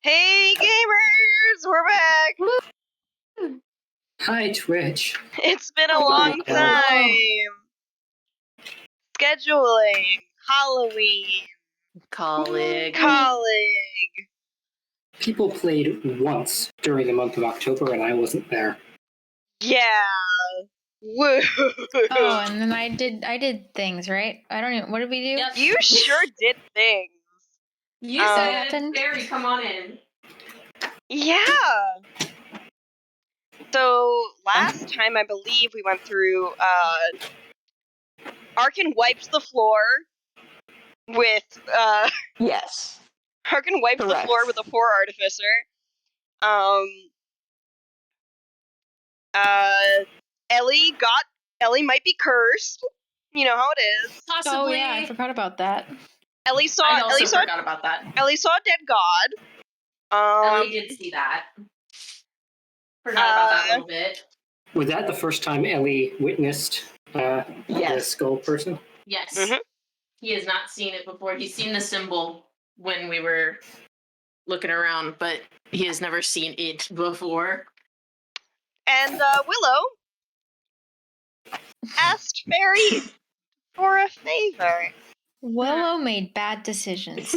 Hey gamers, we're back. Hi, Twitch. It's been a long time. Scheduling, Halloween, Colleague. People played once during the month of October, and I wasn't there. Yeah. Woo. Oh, and then I did things, right? I don't even. What did we do? Yep. You sure did things. You said, Barry, come on in. Yeah. So last time I believe we went through Arkin wipes the floor with Yes. Arkin wipes the Correct. floor with a poor artificer. Ellie might be cursed. You know how it is. Possibly. Oh yeah, I forgot about that. Ellie saw I also forgot about that. Ellie saw a dead god. Ellie did see that. Forgot about that a little bit. Was that the first time Ellie witnessed the skull person? Yes. Mhm. He has not seen it before. He's seen the symbol when we were looking around, but he has never seen it before. And Willow asked Fairy for a favor. Willow made bad decisions.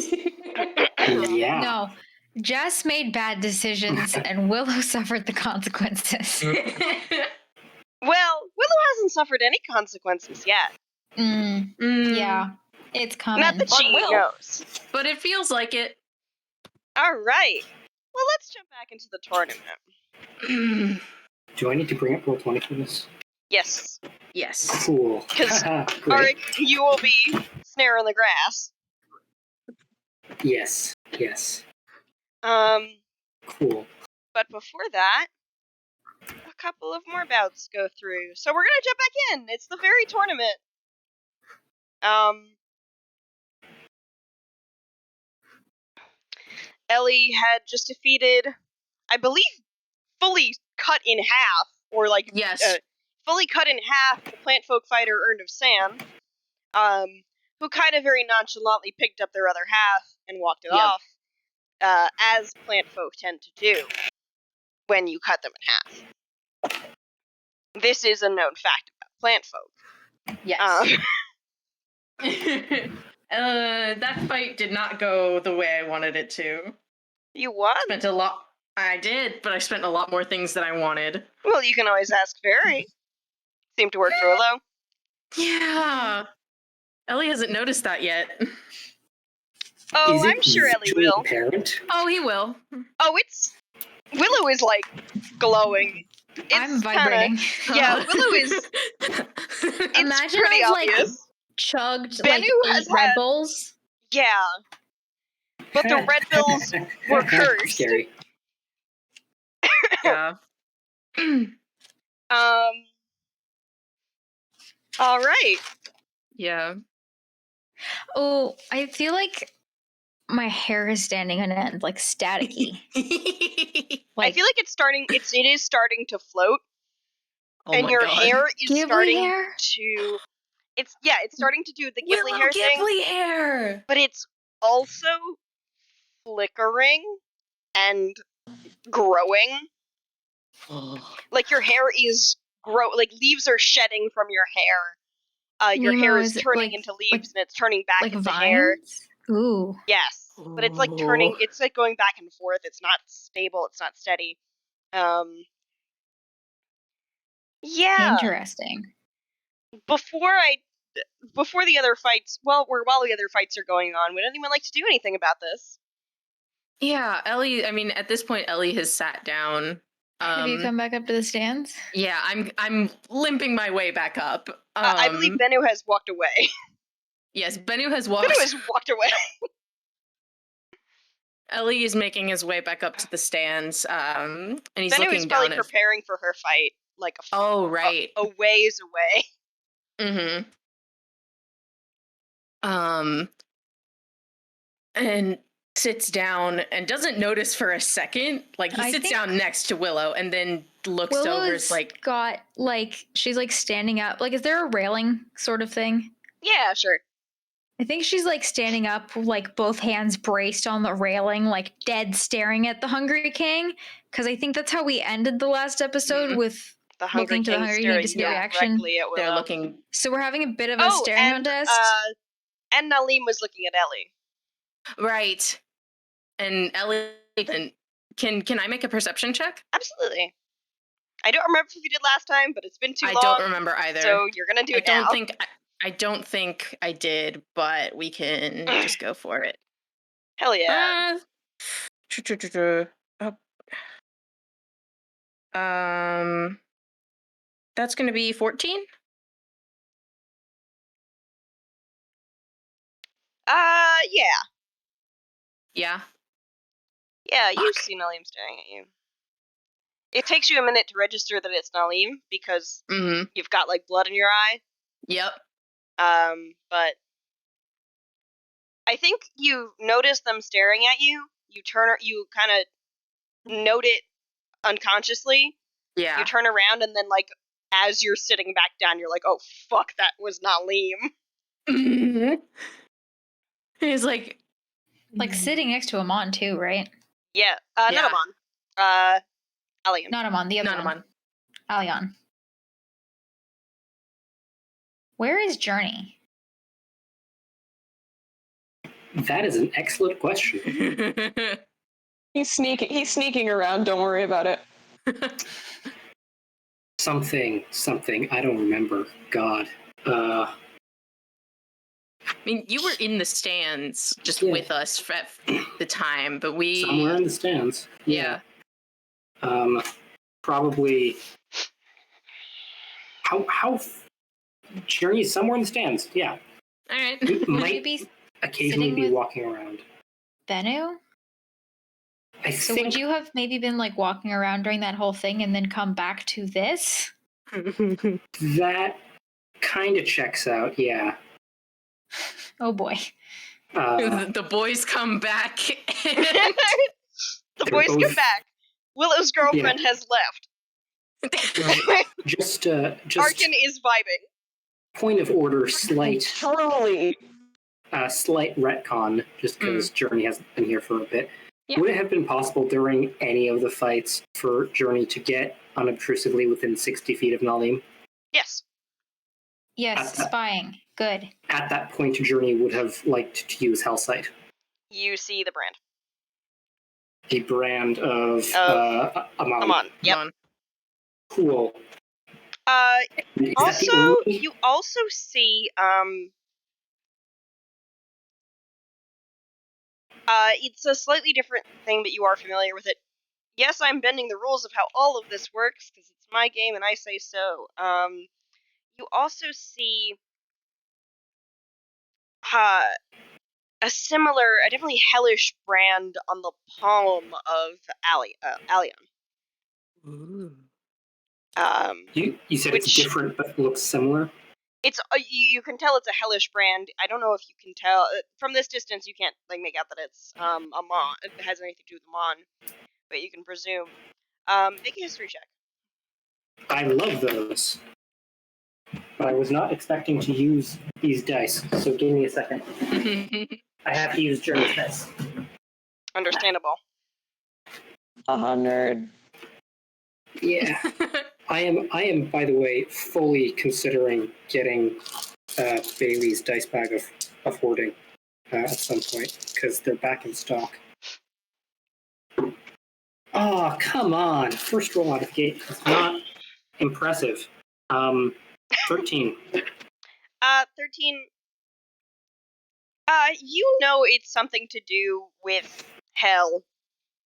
Yeah. No, Jess made bad decisions, and Willow suffered the consequences. Well, Willow hasn't suffered any consequences yet. Yeah, it's coming. Not that she knows. But it feels like it. All right. Well, let's jump back into the tournament. Do I need to bring up Roll20 for this? Yes. Yes. Cool. Because Great. you will be snare in the grass. Yes. Cool. But before that, a couple of more bouts go through. So we're gonna jump back in. It's the fairy tournament. Ellie had just defeated, I believe, fully cut in half, or like fully cut in half the plant folk fighter Urn of Sand, who kind of very nonchalantly picked up their other half and walked it off, as plant folk tend to do when you cut them in half. This is a known fact about plant folk. Yes. That fight did not go the way I wanted it to. You won? I did, but I spent a lot more things than I wanted. Well, you can always ask Fairy. Seemed to work for Willow. Yeah. Ellie hasn't noticed that yet. Oh, I'm sure Ellie will. Apparent? Oh, he will. Oh, Willow is like glowing. I'm vibrating. Yeah, Willow is. It's Imagine pretty I've obvious. chugged Bennu has 8 Red Bulls. Yeah, but the Red Bulls were cursed. Scary. Yeah. All right. Yeah. Oh, I feel like my hair is standing on end, like staticky. I feel like it is starting to float, and your God. hair is Ghibli starting hair? to. It's starting to do the Ghibli Willow hair thing. Ghibli hair. But it's also flickering and growing. Like your hair is like leaves are shedding from your hair. Your hair is turning into leaves and it's turning back into vines? hair. Ooh. Yes, but it's like turning. It's like going back and forth. It's not stable. It's not steady. Yeah. Interesting. Before the other fights, while the other fights are going on, would anyone like to do anything about this? Yeah, Ellie. I mean, at this point, Ellie has sat down. Have you come back up to the stands? Yeah, I'm limping my way back up. I believe Bennu has walked away. Yes, Bennu has walked. Bennu has walked away. Ellie is making his way back up to the stands, and he's Bennu looking is down probably preparing for her fight, like a ways away. Mm-hmm. And sits down and doesn't notice for a second. Like he sits down next to Willow and then looks over. It's like she's like standing up. Like, is there a railing sort of thing? Yeah, sure. I think she's like standing up, like both hands braced on the railing, like dead staring at the Hungry King. Because I think that's how we ended the last episode with the Hungry looking to the King Hungry King to see the reaction. directly at They're Willow. looking. So we're having a bit of a staring contest. And Nalim was looking at Ellie. Right. And Ellie, can I make a perception check? Absolutely. I don't remember if you did last time, but it's been too long. I don't remember either. So you're gonna do it now. I don't think I did, but we can just go for it. Hell yeah. That's gonna be 14. Yeah. Yeah. Yeah, you see Nalim staring at you. It takes you a minute to register that it's Nalim because you've got like blood in your eye. Yep. But I think you notice them staring at you. You kind of note it unconsciously. Yeah. You turn around and then like as you're sitting back down, you're like, "Oh fuck, that was Nalim." He's like sitting next to Amon too, right? Yeah. Not Amon. Alian. Not Amon. The other one. Alion. Where is Journey? That is an excellent question. He's sneaking around. Don't worry about it. Something. I don't remember. God. I mean, you were in the stands just with us at the time, but we... Somewhere in the stands. Yeah. Probably... How... Journey somewhere in the stands, yeah. All right. We might you be occasionally be walking around. Bennu? So would you have maybe been like walking around during that whole thing and then come back to this? That kind of checks out, yeah. Oh boy. The boys come back. The boys come back. Willow's girlfriend has left. Just Arkin is vibing. Point of order, slight retcon, just because Journey hasn't been here for a bit. Yeah. Would it have been possible during any of the fights for Journey to get unobtrusively within 60 feet of Nalim? Yes. Yes, spying. Good. At that point, Journey would have liked to use Hellsight. You see the brand. The brand of Amon. Amon. Yep. Cool. Also, you also see it's a slightly different thing, but you are familiar with it. Yes, I'm bending the rules of how all of this works because it's my game and I say so. You also see a definitely hellish brand on the palm of Alion. You said it's different but looks similar? It's you can tell it's a hellish brand. I don't know if you can tell from this distance. You can't like make out that it's Amon. It has anything to do with Amon, but you can presume. Make a history check. I love those, but I was not expecting to use these dice. So give me a second. I have to use Journey's dice. Understandable. 100. Yeah. I am, by the way, fully considering getting Bailey's dice bag of hoarding at some point, because they're back in stock. Oh, come on. First roll out of the gate is not impressive. 13. 13. You know it's something to do with hell.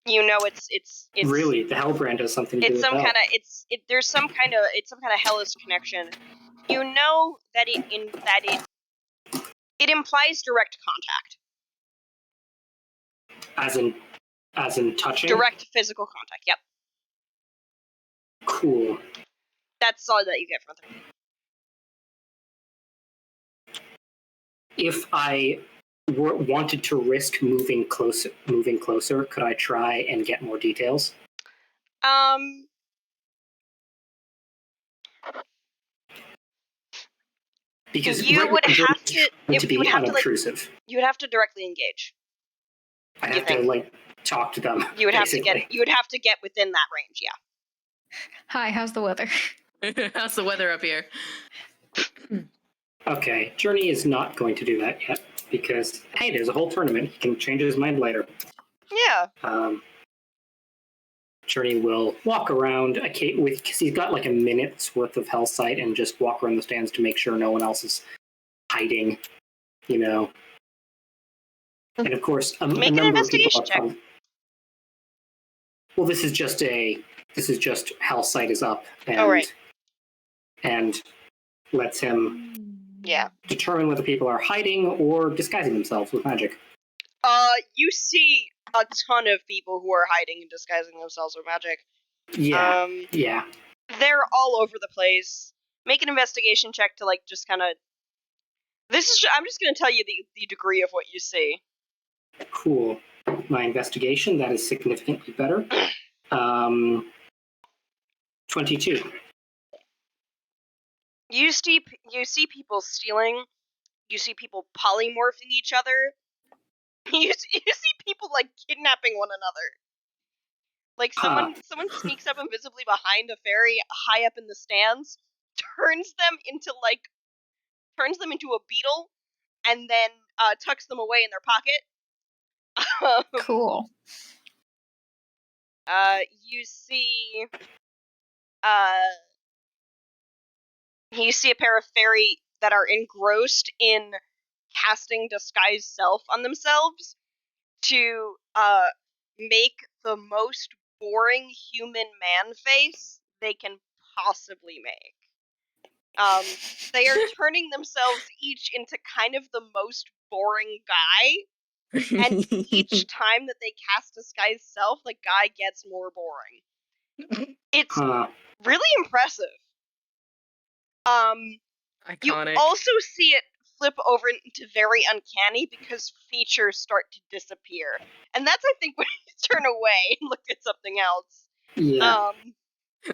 You know it's really the hell brand has something to do with hell. There's some kind of hellish connection. You know that it implies direct contact. As in touching? Direct physical contact. Yep. Cool. That's all that you get from it. If I wanted to risk moving closer, could I try and get more details? Because You right would now, have Journey's to. trying to You be would have to unobtrusive. You would have to directly engage. I You have to think? like talk to them. You would have to basically. You would have to get within that range. Yeah. Hi, how's the weather? How's the weather up here? Okay, Journey is not going to do that yet because hey, there's a whole tournament. He can change his mind later. Yeah. Journey will walk around because he's got like a minute's worth of hell sight and just walk around the stands to make sure no one else is hiding, you know. And of course, a Make an number of people investigation are check. probably. Well, this is just hell sight is up, and right. and lets him Yeah. determine whether people are hiding or disguising themselves with magic. You see a ton of people who are hiding and disguising themselves with magic. Yeah, yeah. They're all over the place. Make an investigation check to like just kind of. I'm just going to tell you the degree of what you see. Cool. My investigation, that is significantly better. 22. You see people stealing. You see people polymorphing each other. You see people like kidnapping one another. Like someone sneaks up invisibly behind a fairy high up in the stands, turns them into a beetle, and then tucks them away in their pocket. Cool. You see a pair of fairy that are engrossed in casting disguise self on themselves to make the most boring human man face they can possibly make. They are turning themselves each into kind of the most boring guy, and each time that they cast disguise self, the guy gets more boring. It's really impressive. Iconic. You also see it flip over into very uncanny because features start to disappear. And that's, I think, when you turn away and look at something else. Yeah.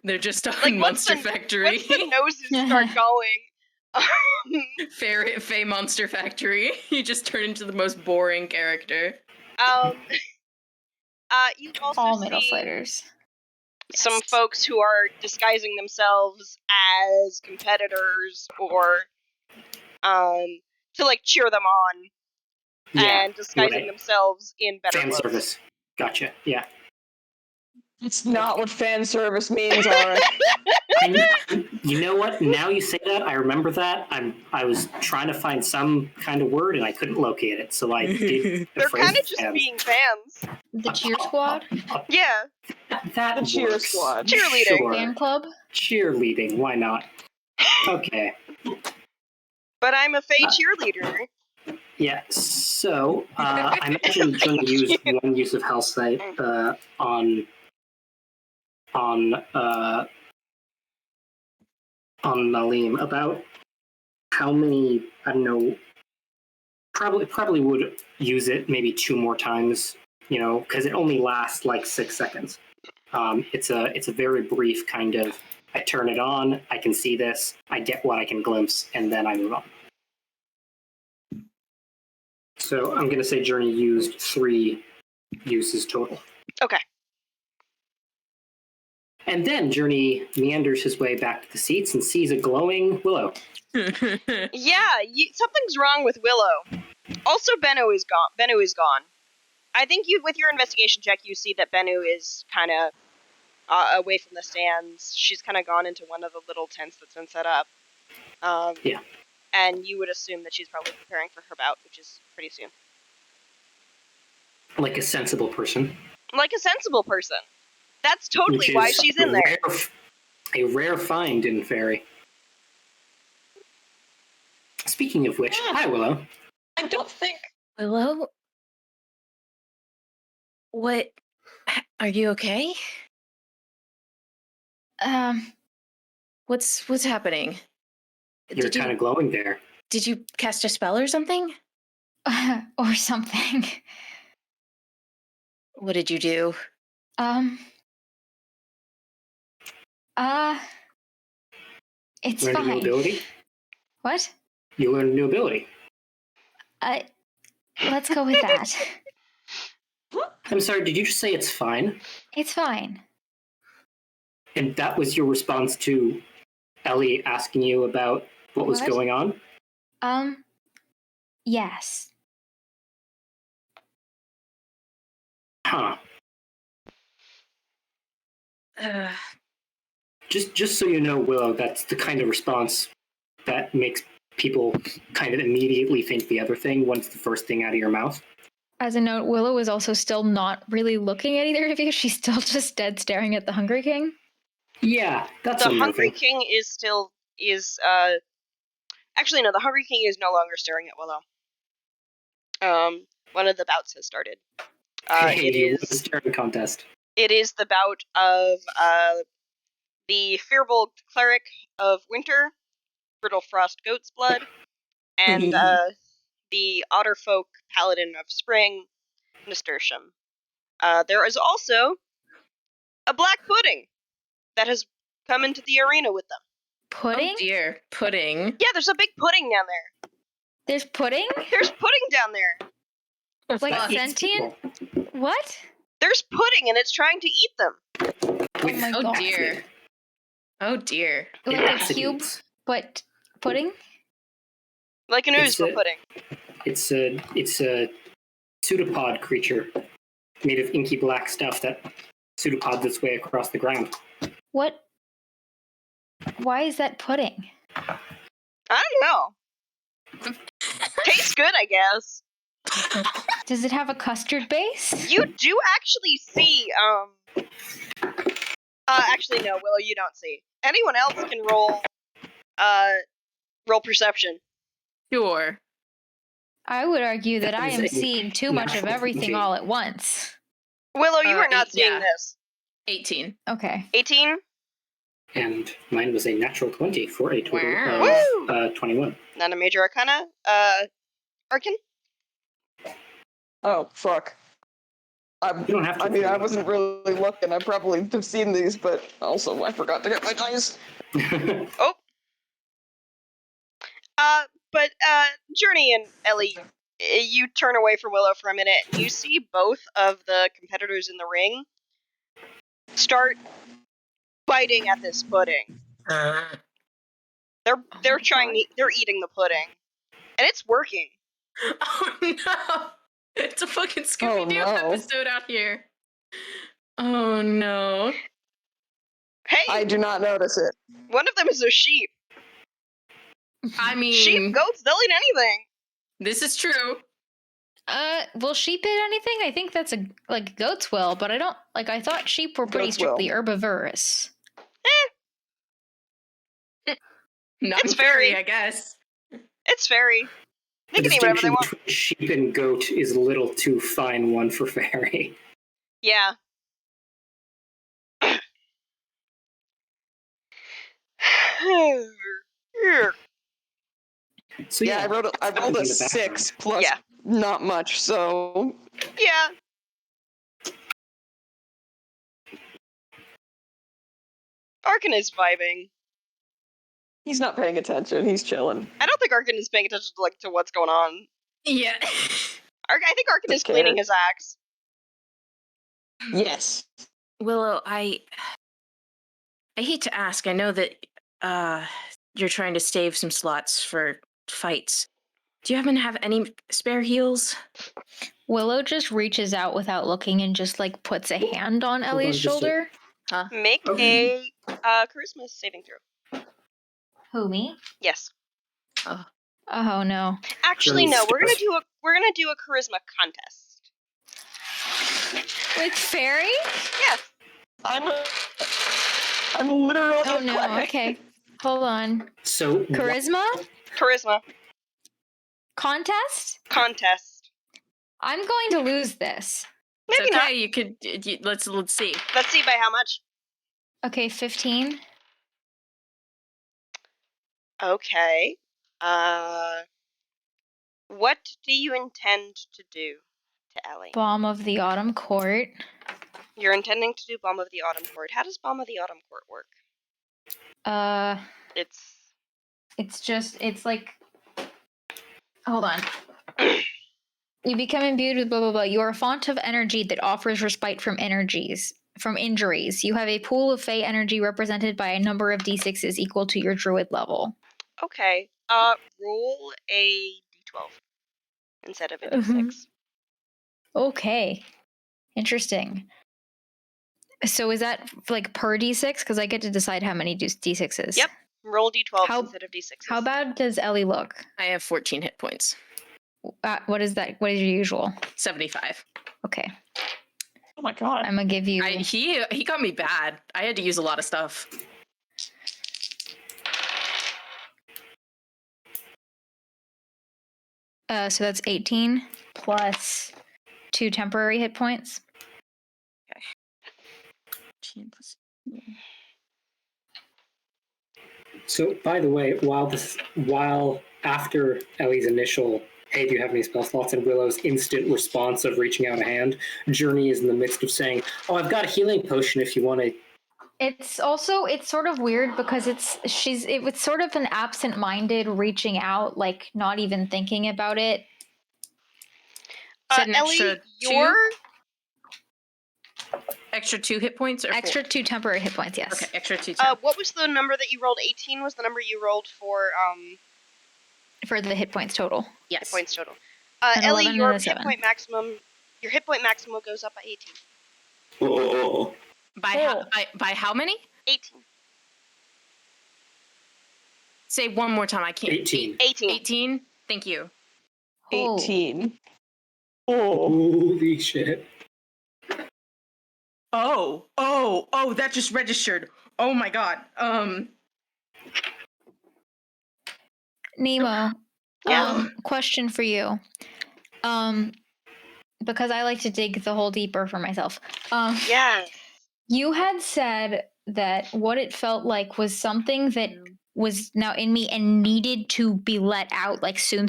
They're just on like Monster Factory. Once the noses start going... Fae Monster Factory. You just turn into the most boring character. You also all see middle fighters. Some folks who are disguising themselves as competitors or to like cheer them on, and disguising themselves in better fan clothes. service. Gotcha. Yeah. It's not what fan service means, Arik. You know what? Now you say that, I remember that. I was trying to find some kind of word and I couldn't locate it, so I did. They're kind of just being fans. The cheer squad? Yeah. That The cheer works. squad. Cheerleading. Sure. Fan club? Cheerleading. Why not? Okay. But I'm a Fae cheerleader. Yeah. So I imagine Journey used one use of Hellsight on Nalim. About how many? I don't know. Probably would use it maybe 2 more times. You know, because it only lasts like 6 seconds. It's a very brief kind of. I turn it on. I can see this. I get what I can glimpse, and then I move on. So I'm going to say Journey used 3 uses total. Okay. And then Journey meanders his way back to the seats and sees a glowing Willow. Yeah, something's wrong with Willow. Also, Bennu is gone. I think with your investigation check, you see that Bennu is kind of away from the stands. She's kind of gone into one of the little tents that's been set up. Yeah. And you would assume that she's probably preparing for her bout, which is pretty soon. Like a sensible person. Like a sensible person. That's totally why she's in there. A rare find in Fairy. Speaking of which, hi Willow. I don't think... Willow? What? Are you okay? What's happening? You're kind of glowing there. Did you cast a spell or something? Or something. What did you do? It's Learned a new fine. ability? What? You learn a new ability. Let's go with that. I'm sorry, did you just say it's fine? It's fine. And that was your response to Ellie asking you about what was going on? Yes. Huh. Uh, Just so you know, Willow, that's the kind of response that makes people kind of immediately think the other thing once the first thing out of your mouth. As a note, Willow is also still not really looking at either of you. She's still just dead staring at the Hungry King. Yeah, that's the unnerving. Hungry King actually no, the Hungry King is no longer staring at Willow. One of the bouts has started. It is a staring contest. It is the bout of the Fearbold Cleric of Winter, Brittle Frost Goat's Blood, and the Otterfolk Paladin of Spring, Nasturtium. There is also a black pudding that has come into the arena with them. Pudding? Oh dear, pudding. Yeah, there's a big pudding down there. There's pudding? There's pudding down there. Like sentient? What? There's pudding and it's trying to eat them. Oh my god. Dear. Oh dear. Like a cube, but pudding? Like an ooze for pudding. It's a pseudopod creature made of inky black stuff that pseudopods its way across the ground. What? Why is that pudding? I don't know. Tastes good, I guess. Does it have a custard base? You do actually see, actually no, Willow, you don't see. Anyone else can roll perception. Sure. I would argue that I am seeing too much of everything all at once. Willow, you are not seeing this. 18. Okay. 18? And mine was a natural 20 for a total of 21. Not a major arcana. Arkin? Oh, fuck. You don't have to. I mean, I wasn't really looking. I probably have seen these, but also I forgot to get my dice. Oh. But Journey and Ellie, you turn away from Willow for a minute, and you see both of the competitors in the ring start biting at this pudding. They're eating the pudding, and it's working. Oh no! It's a fucking Scooby-Doo episode out here. Oh no! Hey, I do not notice it. One of them is a sheep. I mean, sheep, goats, they'll eat anything. This is true. Will sheep eat anything? I think that's goats will, but I don't I thought sheep were pretty strictly herbivorous. It's fairy, I guess. It's fairy. They can eat whatever they want. Sheep and goat is a little too fine one for fairy. Yeah. So I rolled a 6 plus not much, so yeah. Arkin is vibing. He's not paying attention. He's chilling. I don't think Arkin is paying attention to what's going on. Yeah. I think Arkin is cleaning his axe. Yes. Willow, I hate to ask. I know that you're trying to save some slots for fights. Do you happen to have any spare heals? Willow just reaches out without looking and just puts a hand on Ellie's shoulder. Make a charisma saving throw. Who, me? Yes. Oh no. Actually, no. We're gonna do a charisma contest. With fairy? Yes. I'm literally. Oh no. Okay. Hold on. So charisma? Charisma. Contest? Contest. I'm going to lose this. Maybe it's okay. not. You could. Let's see. Let's see by how much. Okay, 15. Okay. What do you intend to do to Ellie? Balm of the Autumn Court. You're intending to do Balm of the Autumn Court. How does Balm of the Autumn Court work? It's like Hold on. You become imbued with blah blah blah. You are a font of energy that offers respite from injuries. You have a pool of Fey energy represented by a number of d6s equal to your druid level. Okay. Roll a d12 instead of a d6. Okay. Interesting. So is that like per d6? Because I get to decide how many d6s. Yep. Roll d12s instead of d6s. How bad does Ellie look? I have 14 hit points. What is that? What is your usual? 75. Okay. Oh my god. I'm gonna give you. He got me bad. I had to use a lot of stuff. So that's 18 plus 2 temporary hit points. Okay. 18 plus. So, by the way, while after Ellie's initial "Hey, do you have any spell slots?" and Willow's instant response of reaching out a hand, Journey is in the midst of saying, "Oh, I've got a healing potion if you want to." It's sort of weird because it was sort of an absent-minded reaching out, like not even thinking about it. Said an Ellie, extra 2 hit points or extra 4? 2 temporary hit points. Yes. Okay, extra 2. What was the number that you rolled? 18 was the number you rolled for For the hit points total. Yes. hit points total. An Ellie, 11 your and a hit 7. point maximum goes up by 18. Oh. By how many? 18. Say one more time. I can't. 18. 18. Thank you. 18. Holy shit. Oh, that just registered. Oh my god. Nemo. Yeah. Question for you. Because I like to dig the hole deeper for myself. Yeah. You had said that what it felt like was something that was now in me and needed to be let out like soon.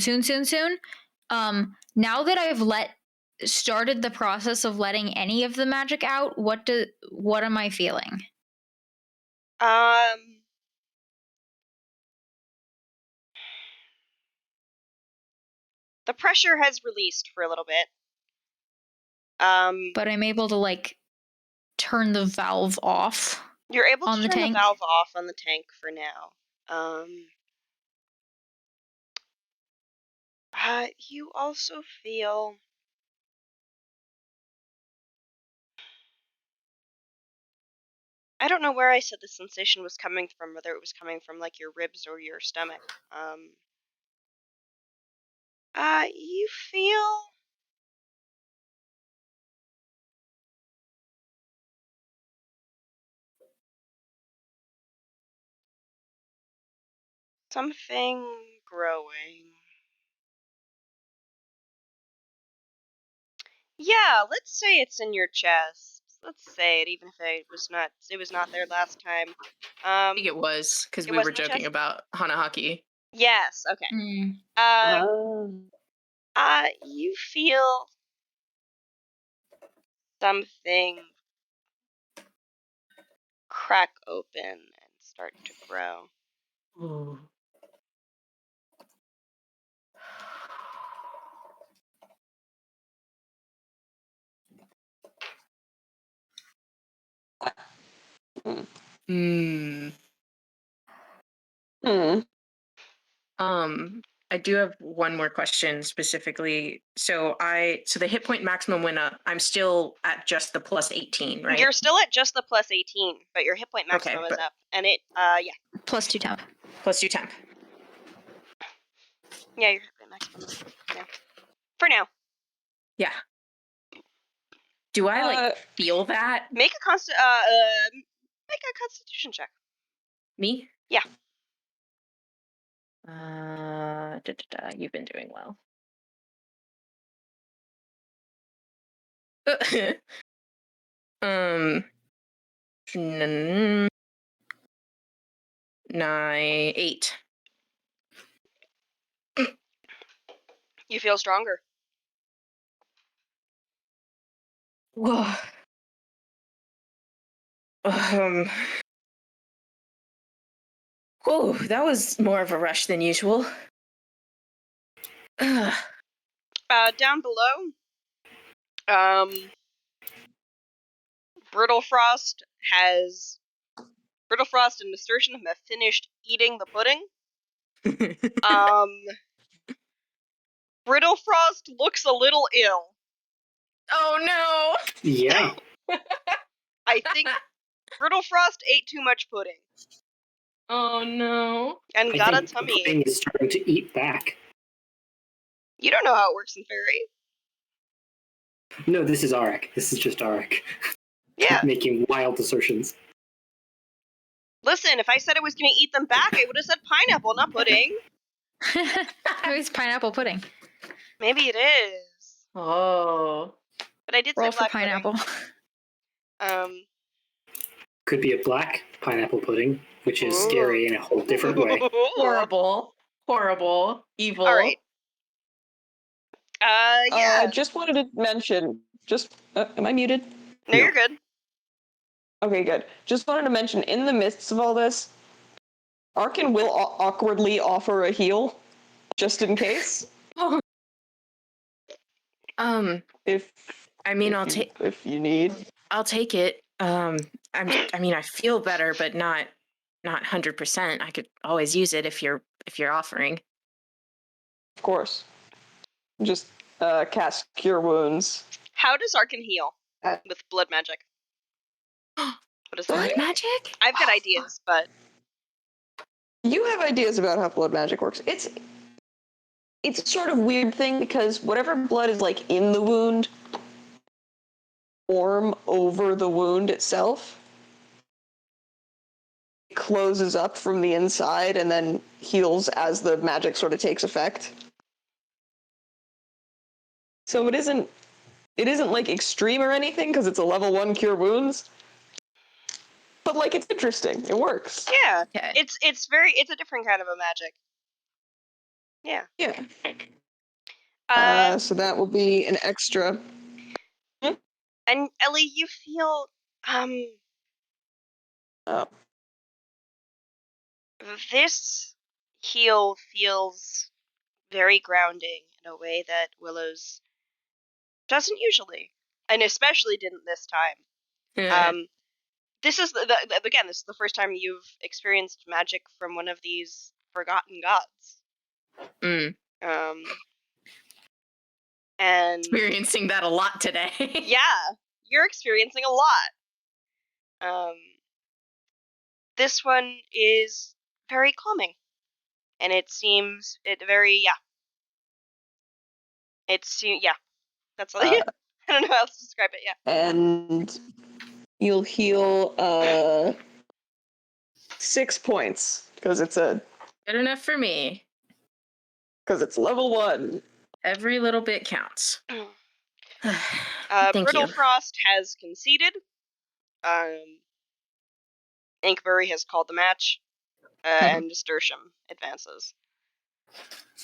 Now that I've started the process of letting any of the magic out, what am I feeling? The pressure has released for a little bit. But I'm able to like turn the valve off. You're able to turn tank? the valve off on the tank for now. You also feel I don't know where I said the sensation was coming from, whether it was coming from like your ribs or your stomach. You feel something growing. Yeah, let's say it's in your chest. Let's say it, even if it was not there last time. I think it was because we were joking about Hanahaki. Yes. Okay. You feel something crack open and start to grow. Ooh. I do have one more question specifically. So the hit point maximum went up. I'm still at just the plus 18, right? You're still at just the plus 18, but your hit point maximum is up, and it yeah. Plus 2 temp. Plus 2 temp. Yeah, your hit point maximum is up. Yeah. For now. Yeah. Do I feel that? Make a constitution check. Me? Yeah. You've been doing well. 8. You feel stronger. Whoa. Whoa, that was more of a rush than usual. Down below, Brittle Frost and Nasturtium have finished eating the pudding. Brittle Frost looks a little ill. Oh no! Yeah. I think Brittle Frost ate too much pudding. Oh no! And I got a think the tummy pudding ache. is starting to eat back. You don't know how it works in Fairy. No, this is Arik. This is just Arik. Yeah. Making wild assertions. Listen, if I said I was going to eat them back, I would have said pineapple, not pudding. Maybe it's pineapple pudding. Maybe it is. Oh. But I did Roll say for black pineapple. pudding. Could be a black pineapple pudding, which is scary in a whole different way. Horrible. Horrible. Evil. All right. Yeah. Just wanted to mention. Am I muted? No, you're good. Okay, good. Just wanted to mention, in the midst of all this, Arkin will awkwardly offer a heal, just in case. If you need. I'll take it. I feel better, but not 100%. I could always use it if you're offering. Of course. Just cast Cure Wounds. How does Arkin heal with blood magic? What is Blood magic? I've got ideas, but you have ideas about how blood magic works. It's a sort of weird thing because whatever blood is like in the wound form over the wound itself. It closes up from the inside and then heals as the magic sort of takes effect. So it isn't like extreme or anything because it's a level 1 cure wounds. But like it's interesting. It works. Yeah. Okay. It's a different kind of a magic. Yeah. Yeah. So that will be an extra. And Ellie, you feel this heal feels very grounding in a way that Willow's doesn't usually, and especially didn't this time. This is again, this is the first time you've experienced magic from one of these forgotten gods. And experiencing that a lot today. Yeah, you're experiencing a lot. This one is very calming, and That's all. I don't know how else to describe it. Yeah. And you'll heal 6 points because it's good enough for me. Because it's level 1. Every little bit counts. Brittle Frost has conceded. Inkberry has called the match, and Nasturtium advances.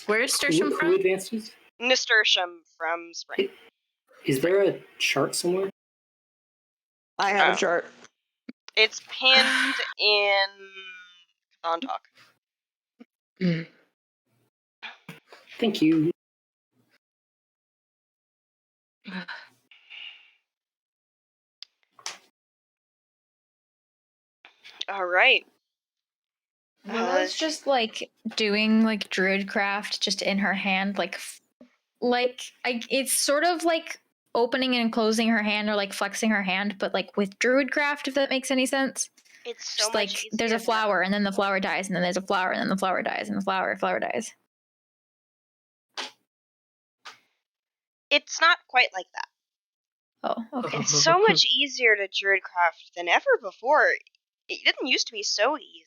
Where is Nasturtium from? Who advances? Nasturtium from Spring. Is there a chart somewhere? I have a chart. It's pinned in Chthon Talk. Thank you. All right. Willow's just like doing like druidcraft just in her hand, it's sort of like opening and closing her hand or like flexing her hand, but like with druidcraft, if that makes any sense. It's so just like there's a flower and then the flower dies, and then there's a flower and then the flower dies, and the flower dies. It's not quite like that. Oh, okay. It's so much easier to druidcraft than ever before. It didn't used to be so easy.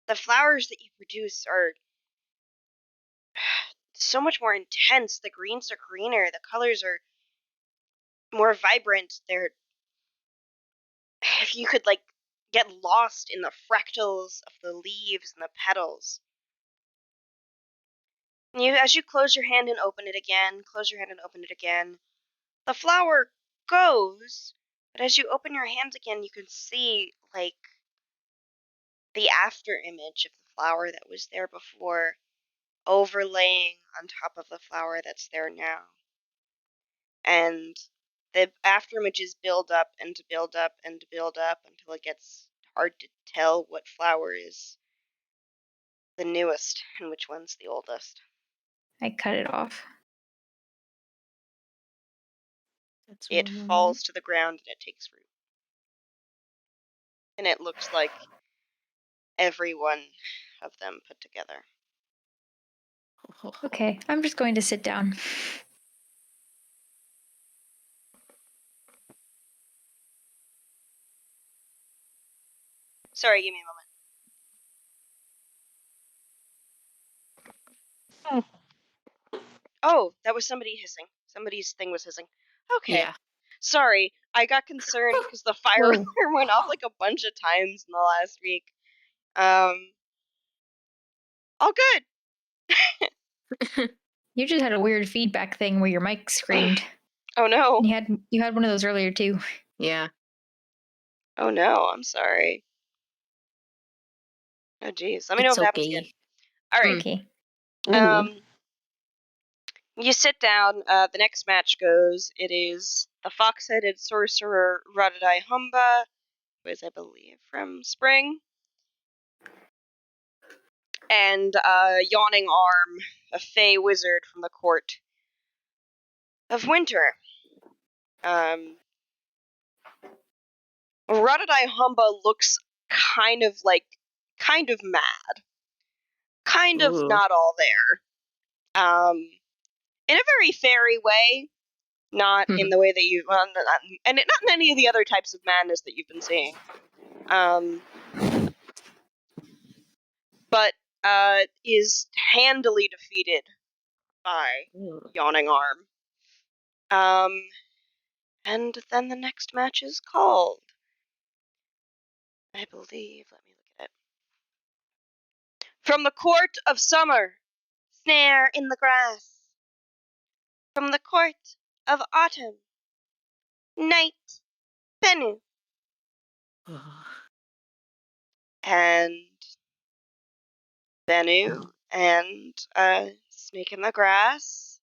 The flowers that you produce are so much more intense. The greens are greener. The colors are more vibrant. You could like get lost in the fractals of the leaves and the petals. And as you close your hand and open it again, the flower goes, but as you open your hands again, you can see like the after image of the flower that was there before, overlaying on top of the flower that's there now. And the afterimages build up and build up and build up until it gets hard to tell what flower is the newest and which one's the oldest. I cut it off. It falls to the ground and it takes root. And it looks like every one of them put together. Okay, I'm just going to sit down. Sorry, give me a moment. Oh, that was somebody hissing. Somebody's thing was hissing. Okay. Yeah. Sorry, I got concerned because the fire alarm went off like a bunch of times in the last week. All good. You just had a weird feedback thing where your mic screamed. Oh no. You had one of those earlier too. Yeah. Oh no, I'm sorry. Oh geez. Let me know if it happens again. Alright. Okay. You sit down, the next match goes. It is the fox-headed sorcerer Radadai Humba, who is, I believe, from Spring. And Yawning Arm, a fey wizard from the court of Winter. Radadai Humba looks kind of mad. Kind of not all there. In a very fairy way. Not in the way that you, and not in any of the other types of madness that you've been seeing. But is handily defeated by Yawning Arm. And then the next match is called, I believe, let me look at it. From the Court of Summer, Snare in the Grass. From the Court of Autumn, Night, Bennu. And Bennu and Snake in the Grass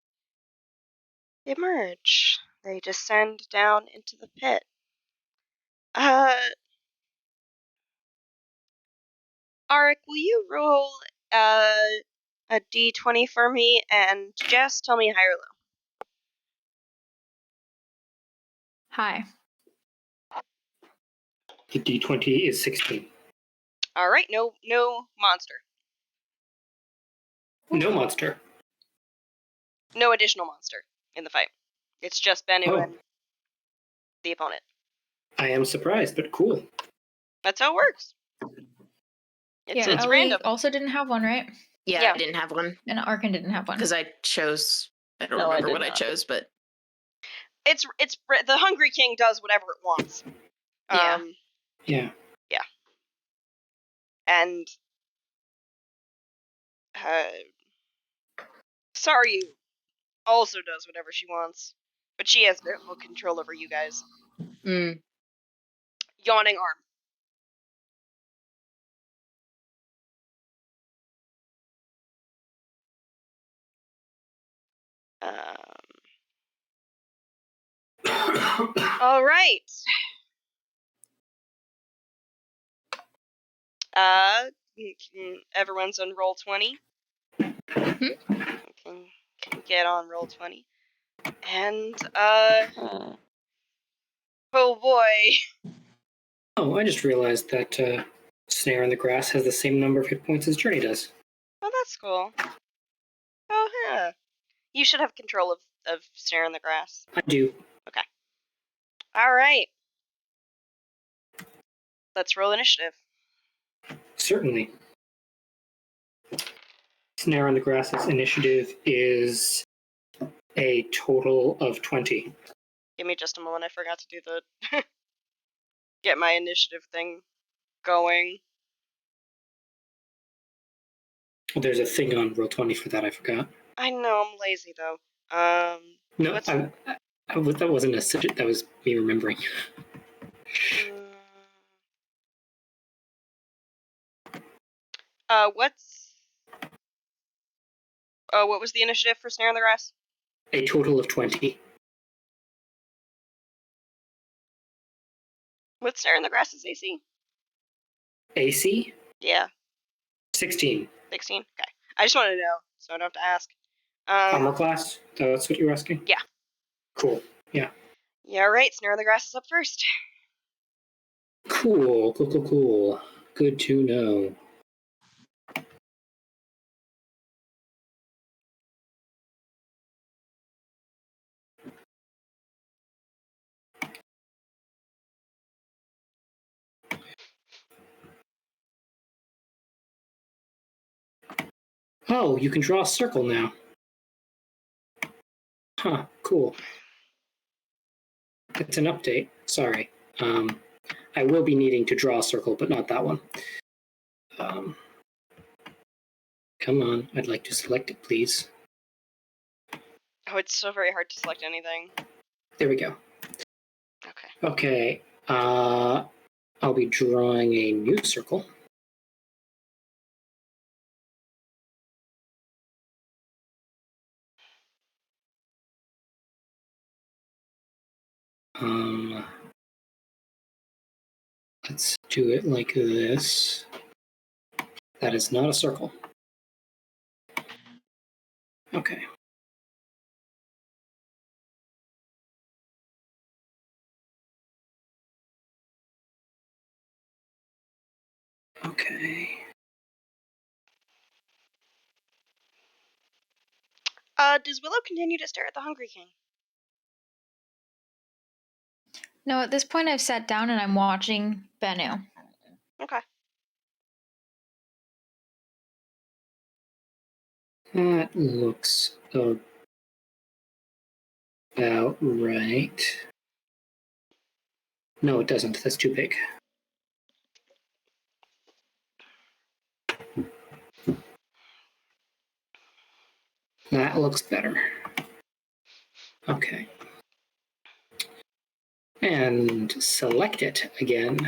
emerge. They descend down into the pit. Arik, will you roll a d20 for me, and Jess, tell me high or low. Hi. The d20 is 16. All right, no monster. No monster. No additional monster in the fight. It's just Bennu and the opponent. I am surprised, but cool. That's how it works. It's Ellie random. also didn't have one, right? Yeah, I didn't have one. And Arkin didn't have one. Because I don't remember what I chose, but... It's the Hungry King does whatever it wants. Yeah. Yeah. And Saryu also does whatever she wants, but she has no control over you guys. Yawning Arm. All right. Everyone's on roll 20. Can get on roll 20. And oh boy. Oh, I just realized that Snare in the Grass has the same number of hit points as Journey does. Oh, that's cool. Oh, yeah. You should have control of Snare in the Grass. I do. Okay. All right. Let's roll initiative. Certainly. Snare in the Grass's initiative is a total of 20. Give me just a moment. I forgot to do the get my initiative thing going. There's a thing on Roll20 for that, I forgot. I know, I'm lazy though. No, that wasn't that was me remembering. What's Oh, what was the initiative for Snare in the Grass? A total of 20. What's Snare in the Grass's AC? AC? Yeah. 16. 16? Okay. I just wanted to know, so I don't have to ask. Armor class? That's what you're asking? Yeah. Cool. Yeah. Yeah, right. Snare in the Grass is up first. Cool. Good to know. Oh, you can draw a circle now. Huh, cool. It's an update. Sorry. I will be needing to draw a circle, but not that one. Come on, I'd like to select it, please. Oh, it's so very hard to select anything. There we go. Okay. Okay. I'll be drawing a new circle. Let's do it like this. That is not a circle. Okay. Okay. Does Willow continue to stare at the Hungry King? No, at this point I've sat down and I'm watching Bennu. Okay. That looks about right. No, it doesn't. That's too big. That looks better. Okay. And select it again.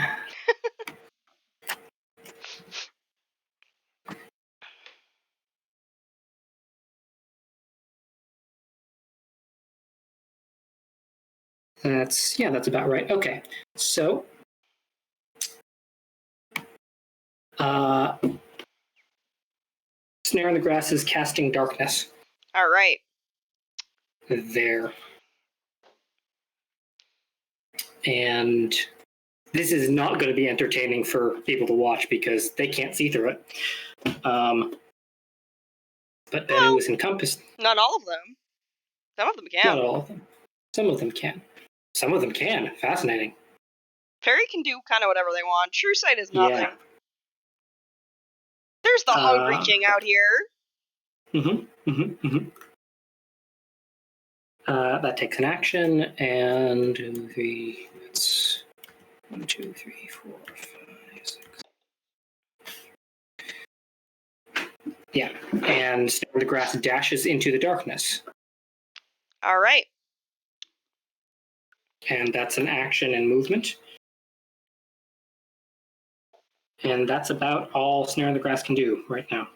That's about right. Okay. So Snare in the Grass is casting darkness. All right. There. And this is not going to be entertaining for people to watch because they can't see through it. But Bennu is encompassed. Not all of them. Some of them can. Not all of them. Some of them can. Some of them can. Fascinating. Fairy can do kind of whatever they want. True Sight is nothing. Yeah. There's the Hungry King out here. That takes an action, and 2, 3. It's 1, 2, 3, 4, 5, 6. Yeah, and Snare in the Grass dashes into the darkness. All right. And that's an action and movement. And that's about all Snare in the Grass can do right now.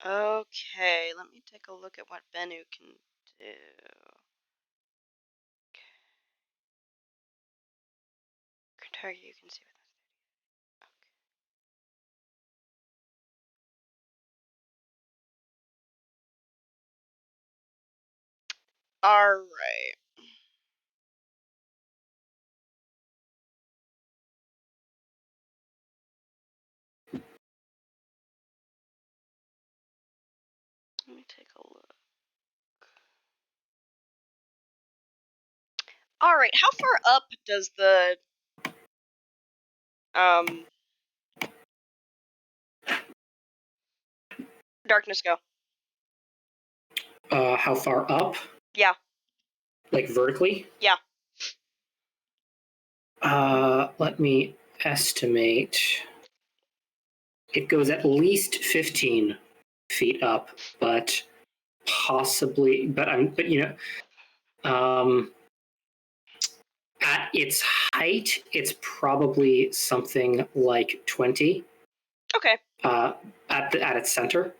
Okay, let me take a look at what Bennu can do. Okay. Target you can see with this. Okay. All right. Let me take a look. All right, how far up does the darkness go? How far up? Yeah. Like vertically? Yeah. Let me estimate. It goes at least 15 feet up, but possibly, but at its height, it's probably something like 20. Okay. At its center.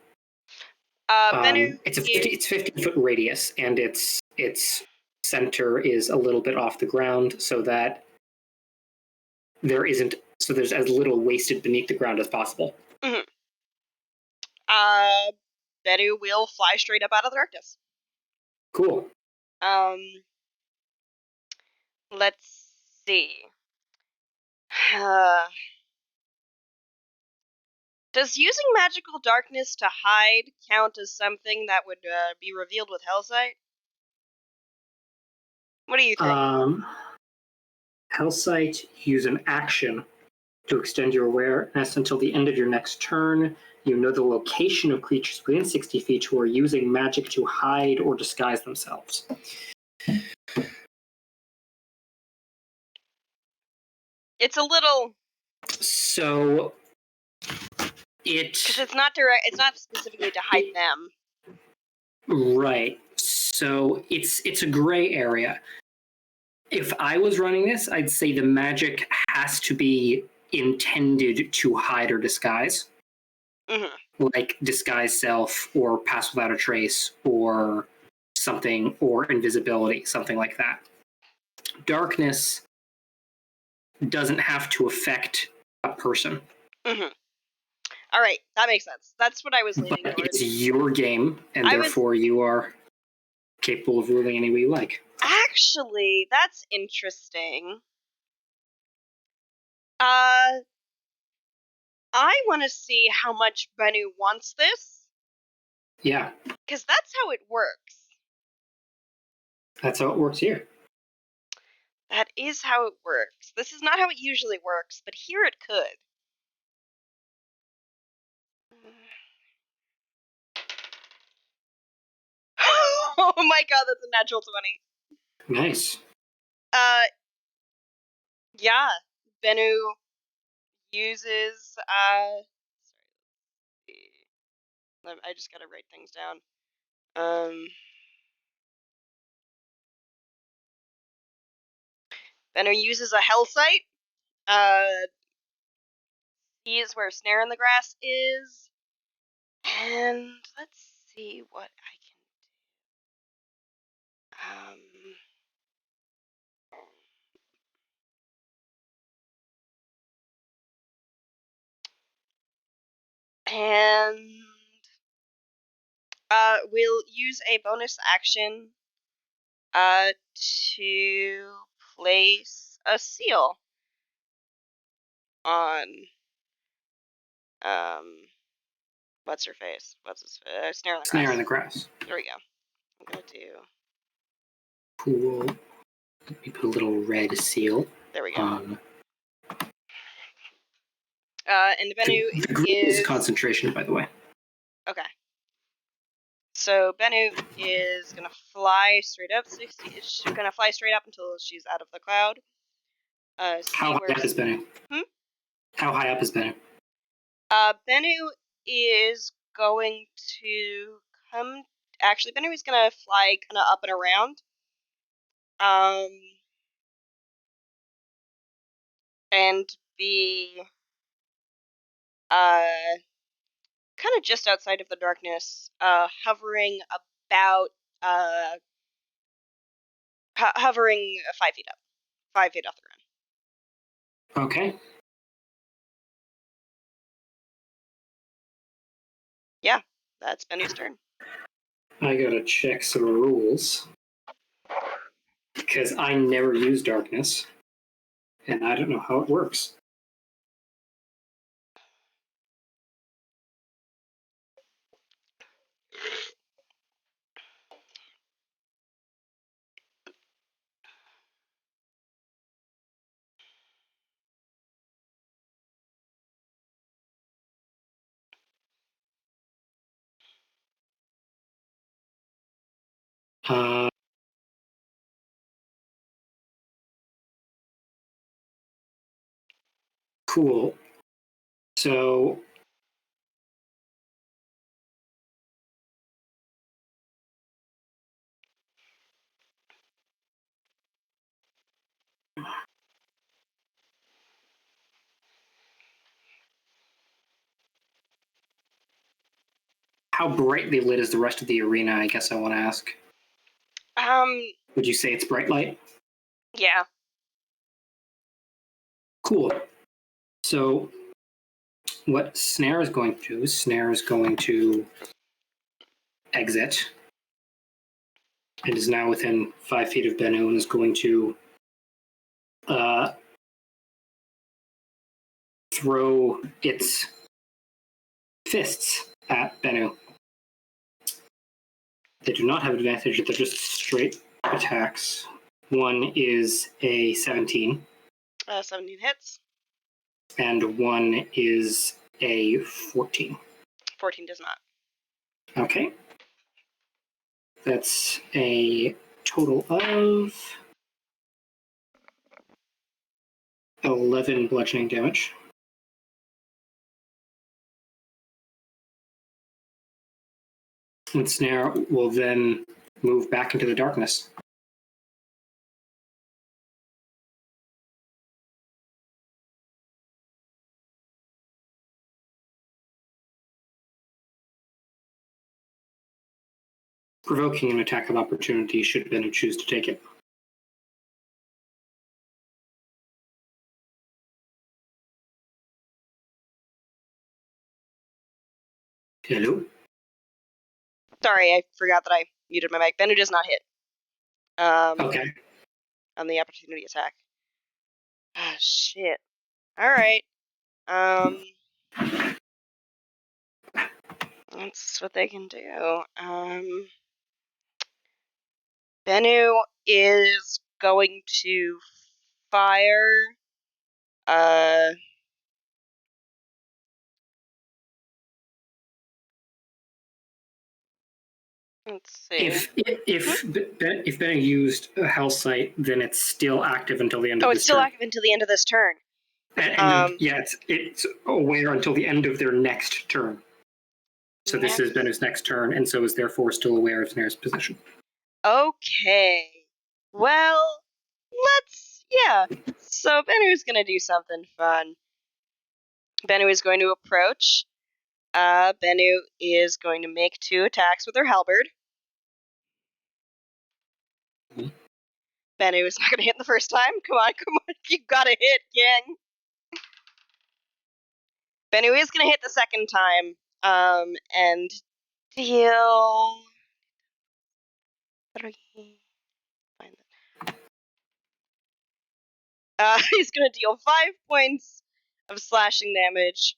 Bennu it's 15-foot radius, and its center is a little bit off the ground, so that there's as little wasted beneath the ground as possible. Mm-hmm. Bennu will fly straight up out of the darkness. Cool. Let's see. Does using magical darkness to hide count as something that would be revealed with Hellsight? What do you think? Hellsight, use an action to extend your awareness until the end of your next turn. You know the location of creatures within 60 feet who are using magic to hide or disguise themselves. It's a little... So... Because it's not direct. It's not specifically to hide them. Right. So it's a gray area. If I was running this, I'd say the magic has to be intended to hide or disguise. Mm-hmm. Like disguise self, or pass without a trace, or something, or invisibility, something like that. Darkness doesn't have to affect a person. Mm-hmm. All right, that makes sense. That's what I was leaning But towards. it's your game, and therefore you are capable of ruling any way you like. Actually, that's interesting. I want to see how much Bennu wants this. Yeah. Because that's how it works. That's how it works here. That is how it works. This is not how it usually works, but here it could. Oh my god, that's a natural 20. Nice. Yeah, Bennu uses, sorry, I just gotta write things down. Bennu uses a Hellsight. Sees where Snare in the Grass is. And let's see what I can do. And we'll use a bonus action to place a seal on what's her face? What's his Snare in the Grass. Snare in the Grass. There we go. I'm gonna do. Cool. Let me put a little red seal. There we go. On. And Bennu is concentration, by the way. Okay. So Bennu is gonna fly straight up 60. She's gonna fly straight up until she's out of the cloud. How high up is Bennu? How high up is Bennu? Bennu is going to come. Actually, Bennu is gonna fly kind of up and around. And be kind of just outside of the darkness, hovering about hovering 5 feet up, 5 feet off the ground. Okay. Yeah, that's Bennu's turn. I gotta check some rules because I never use darkness, and I don't know how it works. Cool. So how brightly lit is the rest of the arena? I guess I want to ask. Would you say it's bright light? Yeah. Cool. So, what Snare is going to do is Snare is going to exit. It is now within 5 feet of Bennu and is going to throw its fists at Bennu. They do not have advantage, they're just straight attacks. One is a 17. 17 hits. And one is a 14. 14 does not. Okay. That's a total of 11 bludgeoning damage. And Snare will then move back into the darkness. Provoking an attack of opportunity should Bennu choose to take it. Hello? Sorry, I forgot that I muted my mic. Bennu does not hit. Okay. On the opportunity attack. Ah, shit. Alright. That's what they can do. Bennu is going to fire. Let's see. If Bennu used a Hell Sight, then it's still active until the end of this turn. Oh, it's still active until the end of this turn. And it's aware until the end of their next turn. So this is Bennu's next turn, and so is therefore still aware of Snare's position. Okay. Well, So Bennu's gonna do something fun. Bennu is going to approach. Bennu is going to make 2 attacks with her halberd. Mm-hmm. Bennu is not gonna hit the first time. Come on, you gotta hit, gang. Bennu is gonna hit the second time, and deal 3. He's gonna deal 5 points of slashing damage,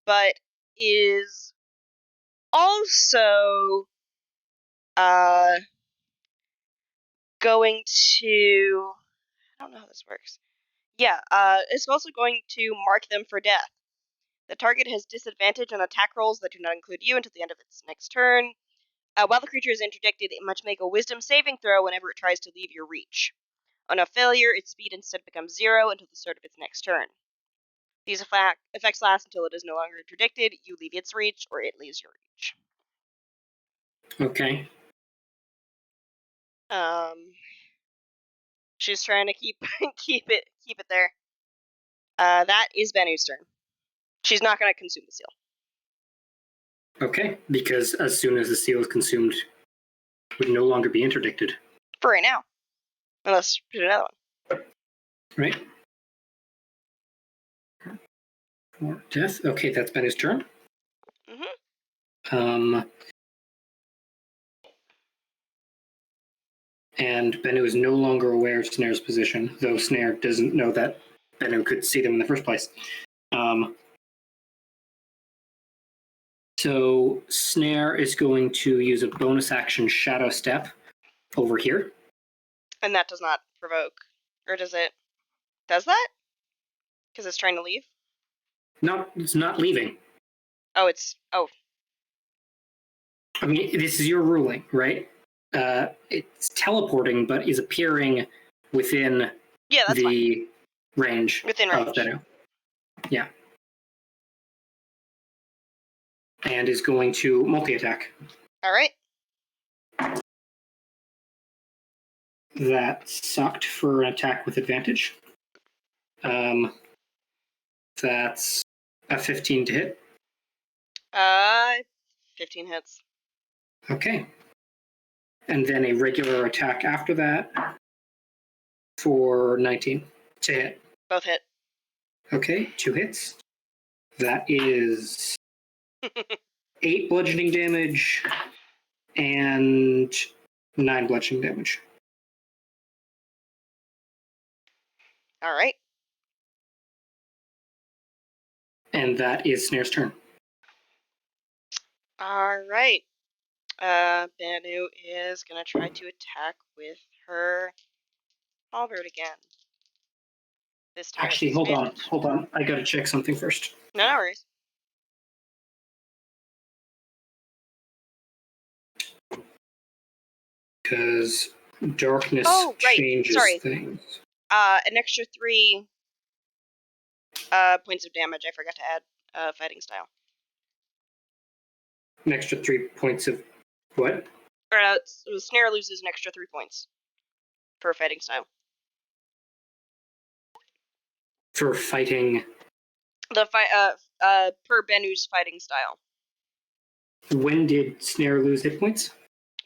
but is also going to. I don't know how this works. Yeah, it's also going to mark them for death. The target has disadvantage on attack rolls that do not include you until the end of its next turn. While the creature is interdicted, it must make a wisdom saving throw whenever it tries to leave your reach. On a failure, its speed instead becomes 0 until the start of its next turn. These effects last until it is no longer interdicted, you leave its reach, or it leaves your reach. Okay. She's trying to keep it there. That is Bennu's turn. She's not going to consume the seal. Okay, because as soon as the seal is consumed, it would no longer be interdicted. For right now. Unless you do another one. Right. For death. Okay, that's Bennu's turn. Mm-hmm. And Bennu is no longer aware of Snare's position, though Snare doesn't know that Bennu could see them in the first place. So Snare is going to use a bonus action Shadow Step over here. And that does not provoke. Or does it? Does that? Because it's trying to leave? No, it's not leaving. Oh, it's... Oh. I mean, this is your ruling, right? It's teleporting, but is appearing within the range of Bennu. Yeah. And is going to multi-attack. All right. That sucked for an attack with advantage. That's a 15 to hit. 15 hits. Okay. And then a regular attack after that for 19 to hit. Both hit. Okay, 2 hits. That is 8 bludgeoning damage and 9 bludgeoning damage. All right. And that is Snare's turn. All right. Banu is gonna try to attack with her halberd again. This time. Actually, hold on. I gotta check something first. No worries. Because darkness changes things. An extra 3 points of damage. I forgot to add fighting style. An extra 3 points of what? Snare loses an extra 3 points per fighting style. For fighting. The per Banu's fighting style. When did Snare lose hit points?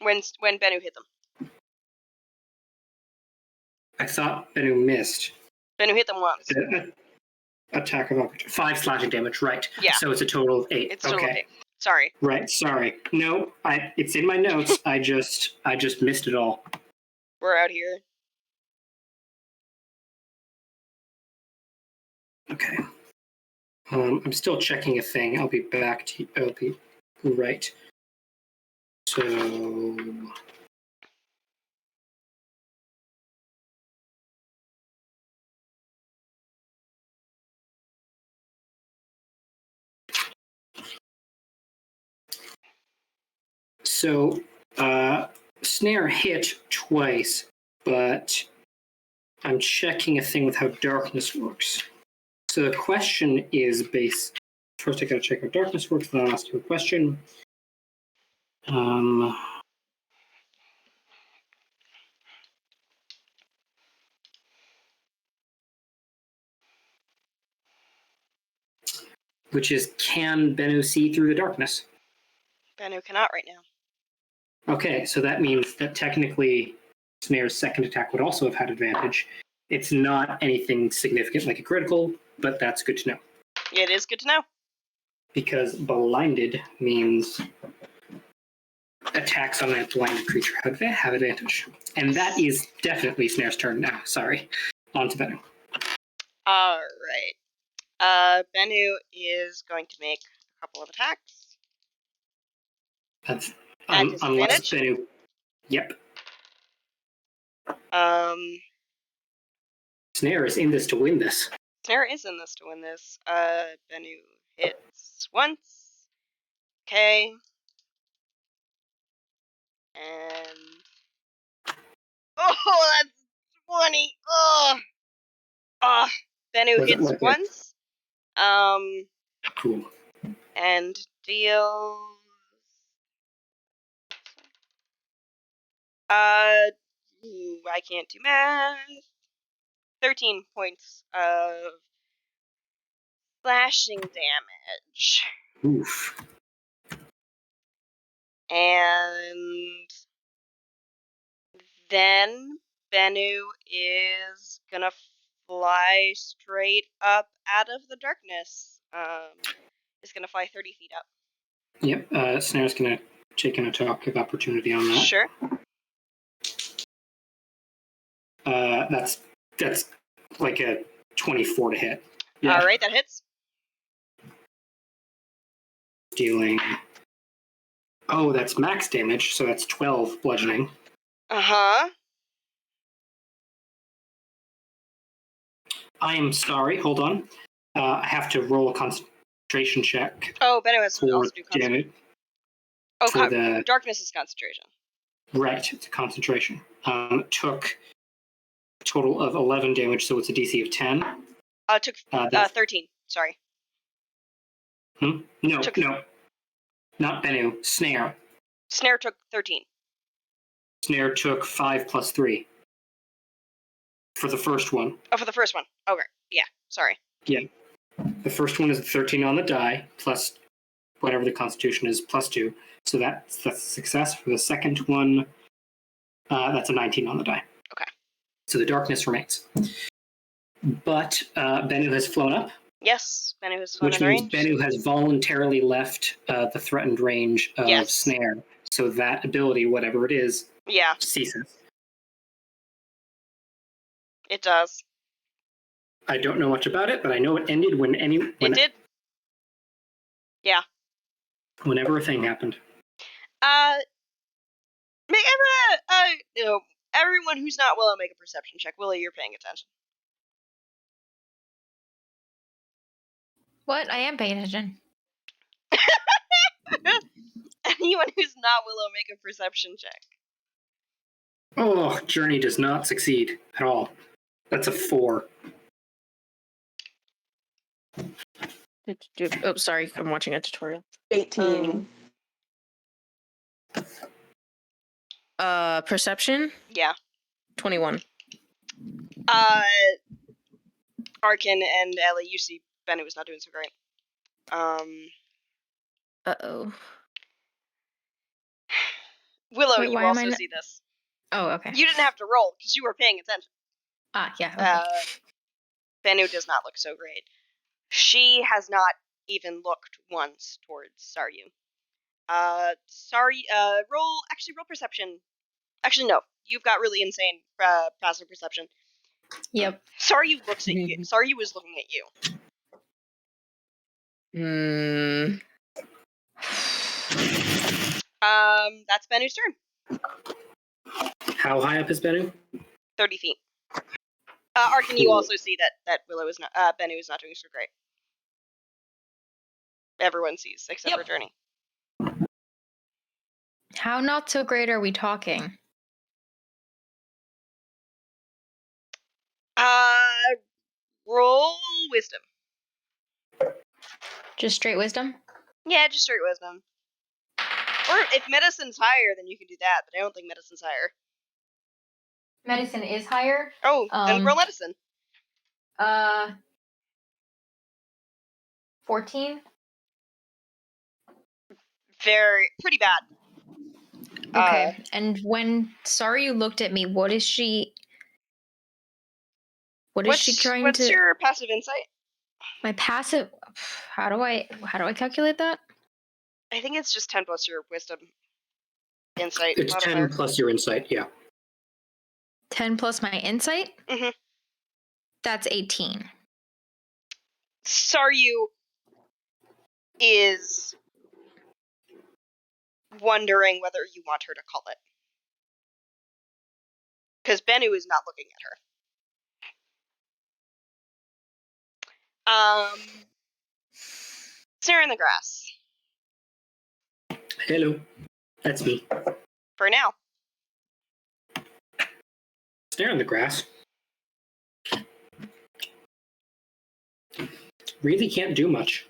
When Banu hit them. I thought Banu missed. Banu hit them once. Attack of opportunity. 5 slashing damage, right. Yeah. So it's a total of 8. It's total of 8. Sorry. Right, sorry. No, it's in my notes. I just missed it all. We're out here. Okay. I'm still checking a thing. I'll be back to you. Right. So... So, Snare hit twice, but I'm checking a thing with how darkness works. So the question is first I gotta check how darkness works, then I'll ask you a question. Which is, can Banu see through the darkness? Banu cannot right now. Okay, so that means that technically Snare's second attack would also have had advantage. It's not anything significant like a critical, but that's good to know. It is good to know. Because blinded means attacks on that blinded creature have advantage. And that is definitely Snare's turn now. Sorry. On to Banu. Alright. Banu is going to make a couple of attacks. That's At unless disadvantage? Banu. Yep. Snare is in this to win this. Snare is in this to win this. Banu hits once. Okay. And... Oh, that's 20! Ugh! Banu hits once. Cool. And deals... I can't do math. 13 points of slashing damage. Oof. And then Banu is gonna fly straight up out of the darkness. Is gonna fly 30 feet up. Yep, Snare's gonna take an attack of opportunity on that. Sure. That's like a 24 to hit. Yeah. Alright, that hits. Dealing... Oh, that's max damage, so that's 12 bludgeoning. Uh-huh. I am sorry, hold on. I have to roll a concentration check. Oh, Banu has to for also do concentration. damage. Darkness is concentration. Right, it's a concentration. Took a total of 11 damage, so it's a DC of 10. Took 13. Sorry. No. Not Banu. Snare. Snare took 13. Snare took 5 plus 3. For the first one. Oh, for the first one. Okay. Yeah, sorry. Yeah. The first one is 13 on the die, plus whatever the Constitution is, +2. So that's a success. For the second one, that's a 19 on the die. Okay. So the darkness remains. But Bennu has flown up. Yes, Bennu has flown Which in means range. Bennu has voluntarily left the threatened range of Snare. So that ability, whatever it is, ceases. It does. I don't know much about it, but I know it ended when it did. Yeah. Whenever a thing happened. Everyone who's not Willow, make a perception check. Willow, you're paying attention. What? I am paying attention. Anyone who's not Willow, make a perception check. Oh, Journey does not succeed at all. That's a 4. Oh, sorry. I'm watching a tutorial. 18. Perception? Yeah. 21. Arkin and Ellie, you see Bennu was not doing so great. Uh-oh. Willow, Wait, you why am also I see this. Oh, okay. You didn't have to roll because you were paying attention. Yeah. Okay. Bennu does not look so great. She has not even looked once towards Saryu. Roll perception. Actually, no. You've got really insane passive perception. Yep. Saryu looks at you. Saryu is looking at you. That's Bennu's turn. How high up is Bennu? 30 feet. Arkin, you also see that Willow is not. Bennu is not doing so great. Everyone sees except for Journey. How not so great are we talking? Roll wisdom. Just straight wisdom? Yeah, just straight wisdom. Or if medicine's higher, then you can do that, but I don't think medicine's higher. Medicine is higher. Oh, then roll medicine. 14. Pretty bad. Okay. And when Saryu looked at me, what is she trying to? What's your passive insight? My passive. How do I calculate that? I think it's just 10 plus your wisdom insight. It's 10 plus your insight, yeah. 10 plus my insight? Mm-hmm. That's 18. Saryu is wondering whether you want her to call it. Because Bennu is not looking at her. Snare in the grass. Hello. That's me. For now. Snare in the grass. Really can't do much.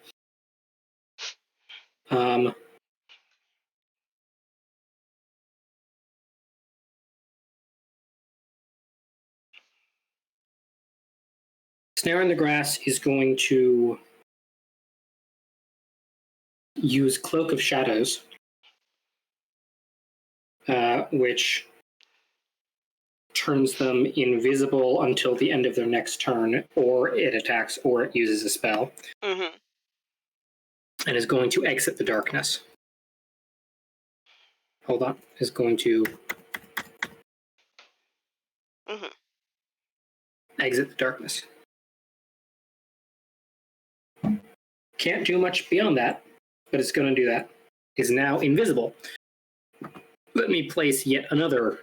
Snare in the grass is going to use Cloak of Shadows, which turns them invisible until the end of their next turn, or it attacks, or it uses a spell, and is going to exit the darkness. Hold on. Is going to exit the darkness. Can't do much beyond that, but it's going to do that. Is now invisible. Let me place yet another.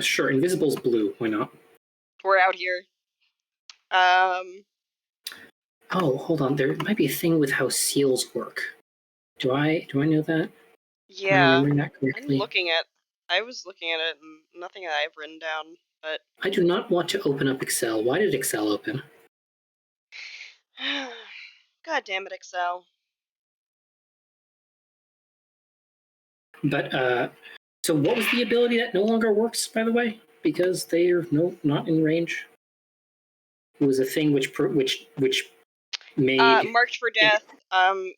Sure, invisible's blue. Why not? We're out here. Oh, hold on. There might be a thing with how seals work. Do I know that? Yeah. Am I remembering that correctly? I was looking at it, and nothing that I've written down, but... I do not want to open up Excel. Why did Excel open? God damn it, Excel. But, so what was the ability that no longer works, by the way? Because they are not in range? It was a thing which made. Marked for death.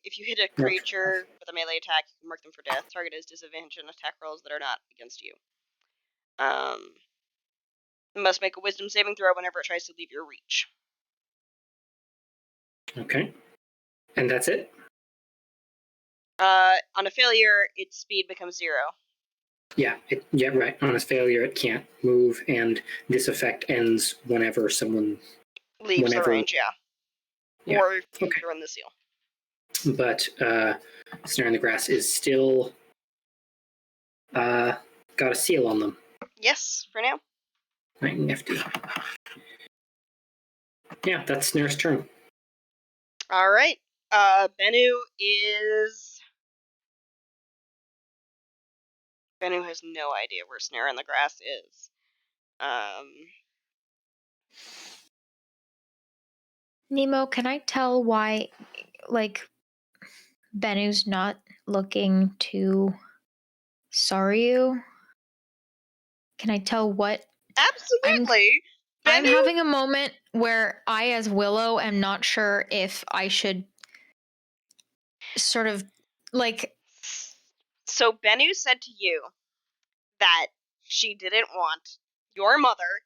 If you hit a creature with a melee attack, you can mark them for death. Target has disadvantage on attack rolls that are not against you. Must make a wisdom saving throw whenever it tries to leave your reach. Okay. And that's it? On a failure, its speed becomes 0. Yeah, right. On a failure, it can't move, and this effect ends whenever someone leaves the range, yeah. Or if you throw in the seal. But Snare in the Grass is still got a seal on them. Yes, for now. Right, nifty. Yeah, that's Snare's turn. All right. Bennu has no idea where Snare in the Grass is. Nemo, can I tell why, Bennu's not looking to Soryu? Can I tell what? Absolutely. I'm having a moment where I, as Willow, am not sure if I should sort of So Bennu said to you that she didn't want your mother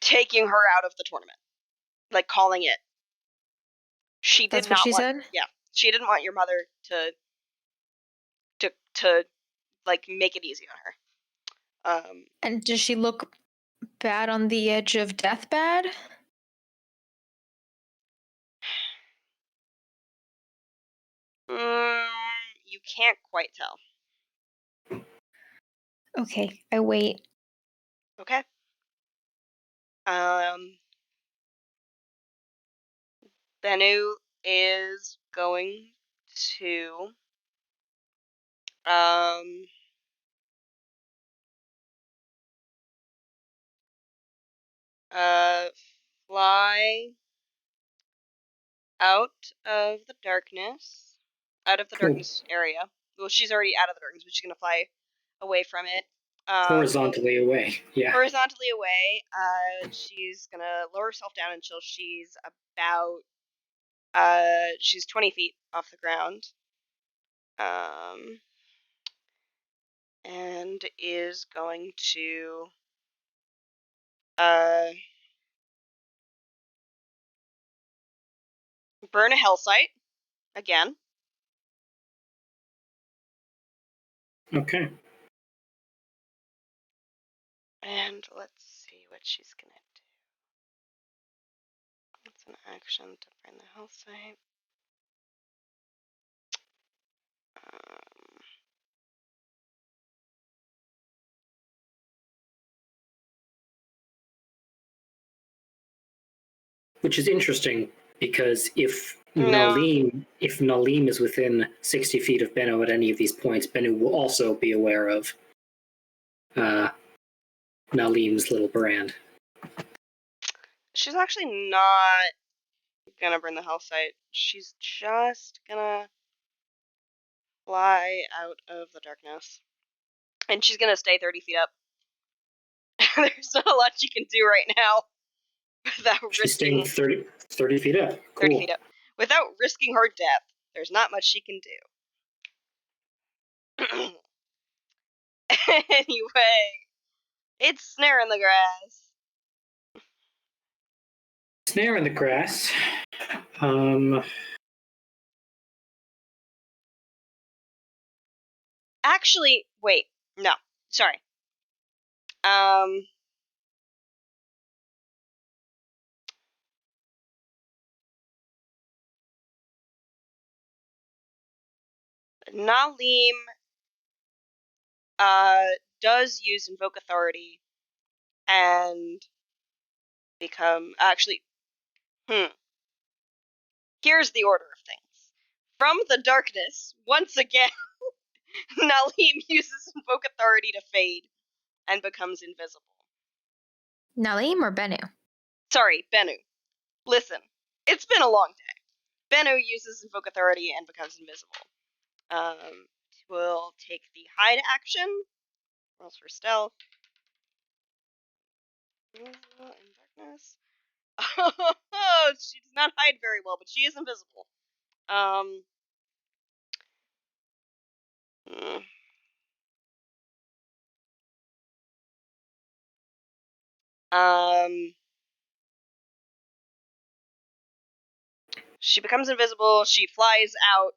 taking her out of the tournament, calling it. She did That's not what she want. said? Yeah, she didn't want your mother to make it easy on her. And does she look bad on the edge of death bad? You can't quite tell. Okay, I wait. Okay. Bennu is going to fly out of the darkness area. Well, she's already out of the darkness, but she's gonna fly away from it. Horizontally away, yeah. Horizontally away. She's gonna lower herself down until she's about she's 20 feet off the ground. And is going to burn a hell site again. Okay. And let's see what she's gonna do. It's an action to burn the hell site. Which is interesting because if Nalim is within 60 feet of Bennu at any of these points, Bennu will also be aware of Nalim's little brand. She's actually not gonna burn the hell site. She's just gonna fly out of the darkness. And she's gonna stay 30 feet up. There's not a lot she can do right now without risking. Staying 30 feet up. Cool. 30 feet up. Without risking her death, there's not much she can do. Anyway, it's Snare in the Grass. Snare in the Grass. Actually, wait. No. Sorry. Nalim does use Invoke Authority and become here's the order of things. From the darkness, once again, Nalim uses Invoke Authority to fade and becomes invisible. Nalim or Bennu? Sorry, Bennu. Listen, it's been a long day. Bennu uses Invoke Authority and becomes invisible. We'll take the hide action. Rolls for stealth. In darkness. She does not hide very well, but she is invisible. Hmm. She becomes invisible. She flies out.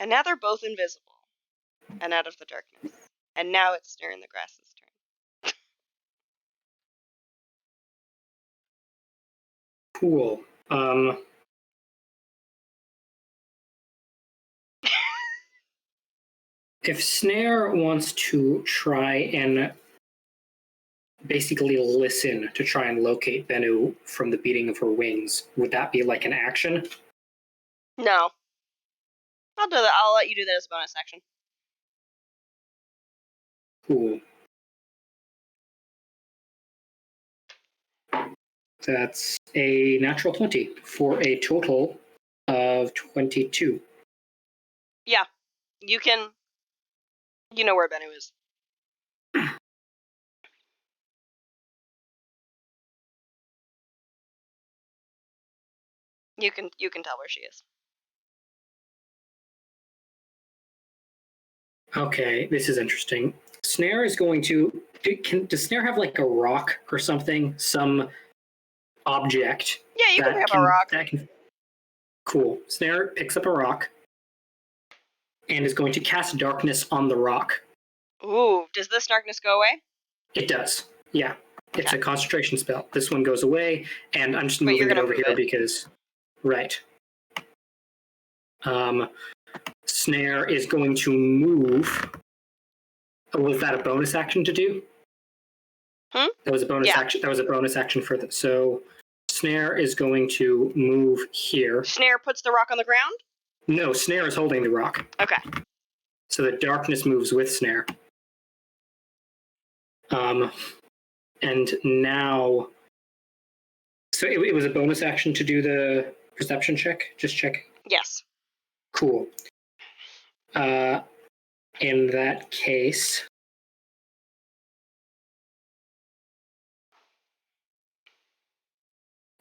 And now they're both invisible and out of the darkness. And now it's Snare in the Grass's turn. Cool. If Snare wants to try and basically listen to try and locate Bennu from the beating of her wings, would that be like an action? No. I'll do that. I'll let you do that as a bonus action. Cool. That's a natural 20 for a total of 22. Yeah. You can... You know where Bennu is. You can tell where she is. Okay, this is interesting. Snare is going to... Does Snare have like a rock or something? Some object? Yeah, you can have a rock. Cool. Snare picks up a rock and is going to cast darkness on the rock. Ooh, does this darkness go away? It does. Yeah. It's a concentration spell. This one goes away, and I'm just moving it over here because... Right. Snare is going to move. Was that a bonus action to do? Hmm? That was a bonus action. That was a bonus action for the... So Snare is going to move here. Snare puts the rock on the ground? No, Snare is holding the rock. Okay. So the darkness moves with Snare. And now... So it was a bonus action to do the perception check? Just check. Yes. Cool. In that case...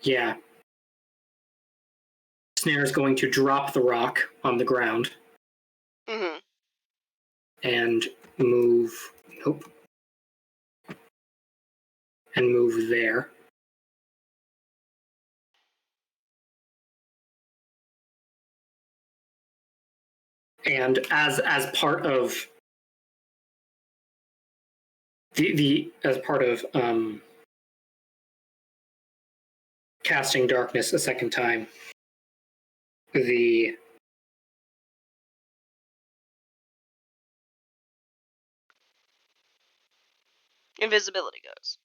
Yeah. Snare is going to drop the rock on the ground. Mm-hmm. And move... Nope. And move there. And as part of as part of casting darkness a second time, the invisibility goes.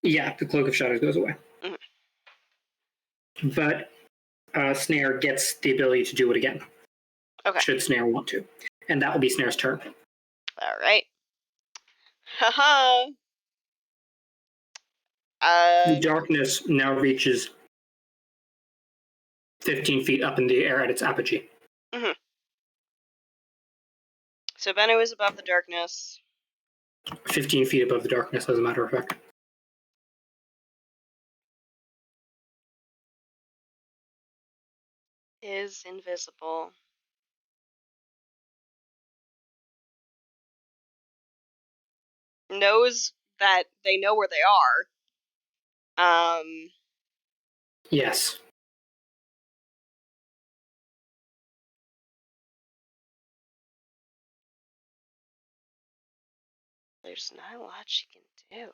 Yeah, the Cloak of Shadows goes away. Mm-hmm. But Snare gets the ability to do it again. Okay. Should Snare want to. And that will be Snare's turn. All right. Haha. The darkness now reaches 15 feet up in the air at its apogee. Mm-hmm. So Bennu is above the darkness. 15 feet above the darkness, as a matter of fact. Is invisible. Knows that they know where they are. Yes. There's not a lot she can do.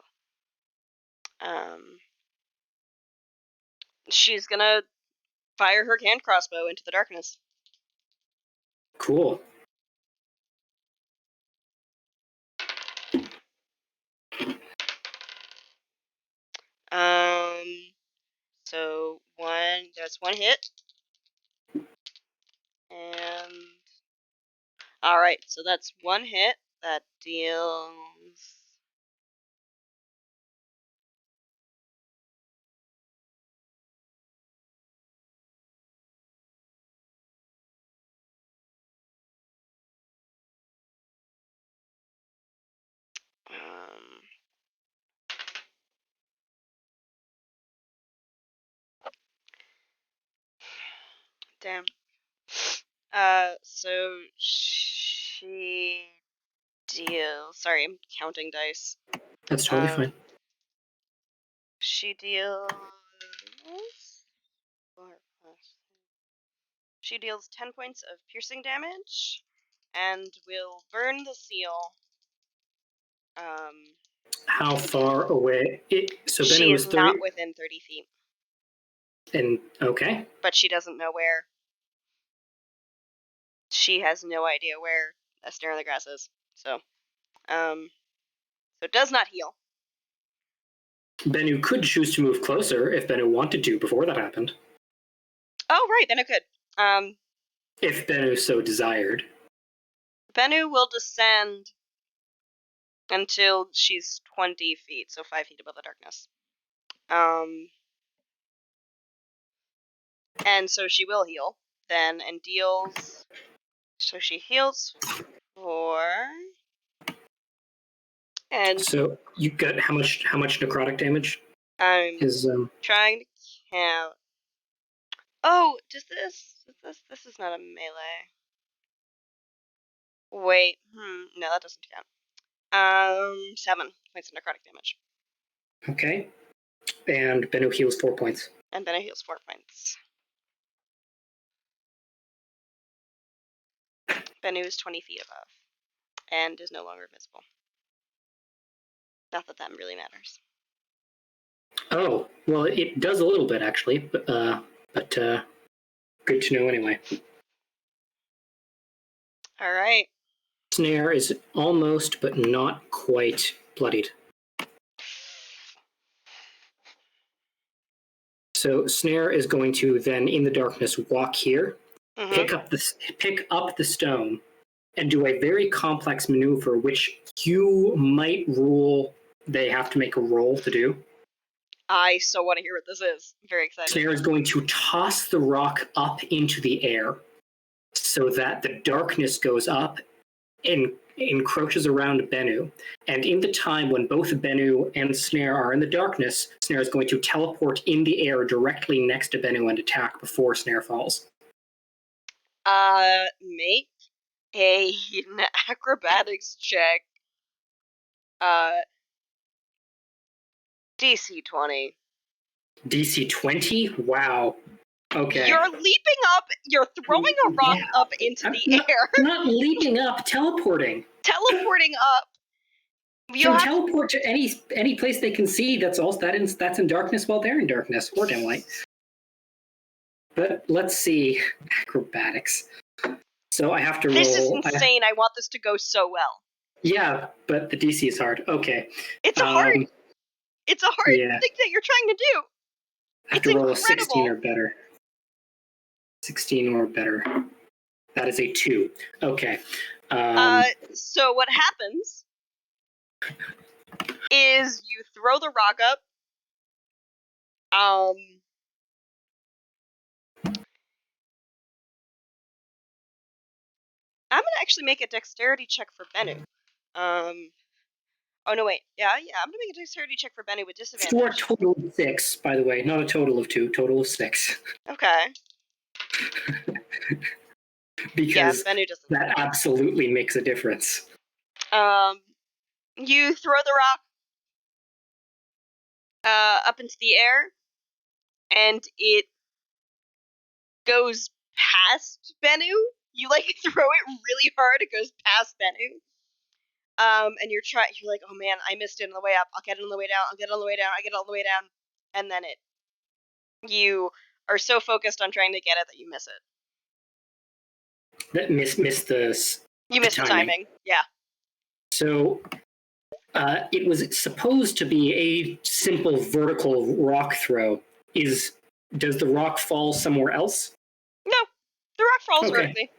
She's gonna fire her hand crossbow into the darkness. Cool. So that's one hit. And alright, so that's one hit. That deals Damn. So she deals. Sorry, I'm counting dice. That's totally fine. She deals. She deals 10 points of piercing damage, and will burn the seal. How far away? So she Bennu is was 30. not within 30 feet. And okay. But she doesn't know where. She has no idea where a snare in the grass is. So it does not heal. Bennu could choose to move closer if Bennu wanted to before that happened. Oh, right, then it could. If Bennu so desired. Bennu will descend until she's 20 feet, so 5 feet above the darkness. And so she will heal then, and deals. So she heals 4. And so you got how much necrotic damage? I'm trying to count. Oh, this is not a melee. Wait, no, that doesn't count. 7 points of necrotic damage. Okay. And Bennu heals 4 points. And Bennu heals 4 points. Bennu is 20 feet above, and is no longer visible. Not that that really matters. Oh, well, it does a little bit, actually, but good to know anyway. All right. Snare is almost, but not quite bloodied. So Snare is going to then, in the darkness, walk here, pick up the stone, and do a very complex maneuver, which you might rule they have to make a roll to do. I so want to hear what this is. I'm very excited. Snare is going to toss the rock up into the air so that the darkness goes up and encroaches around Bennu. And in the time when both Bennu and Snare are in the darkness, Snare is going to teleport in the air directly next to Bennu and attack before Snare falls. Make an acrobatics check. DC 20. DC 20? Wow. Okay. You're leaping up. You're throwing a rock up into the air. Not leaping up, teleporting. Teleporting up. You teleport to any place they can see. That's in darkness while they're in darkness or dim light. But let's see acrobatics. So I have to roll. This is insane. I want this to go so well. Yeah, but the DC is hard. Okay. It's a hard thing that you're trying to do. I have to roll a 16 or better. 16 or better. That is a 2. Okay. So what happens is you throw the rock up. I'm gonna actually make a dexterity check for Bennu. Oh no, wait. Yeah. I'm gonna make a dexterity check for Bennu with disadvantage. For a total of 6, by the way, not a total of 2. Total of 6. Okay. Because that absolutely makes a difference. You throw the rock up into the air, and it goes past Bennu. You throw it really hard. It goes past Bennu. And you're like, oh man, I missed it on the way up. I'll get it on the way down. I'll get it on the way down. I get it on the way down, and then you are so focused on trying to get it that you miss it. That miss the. You missed the timing. Yeah. So, it was supposed to be a simple vertical rock throw. Does the rock fall somewhere else? No, the rock falls vertically.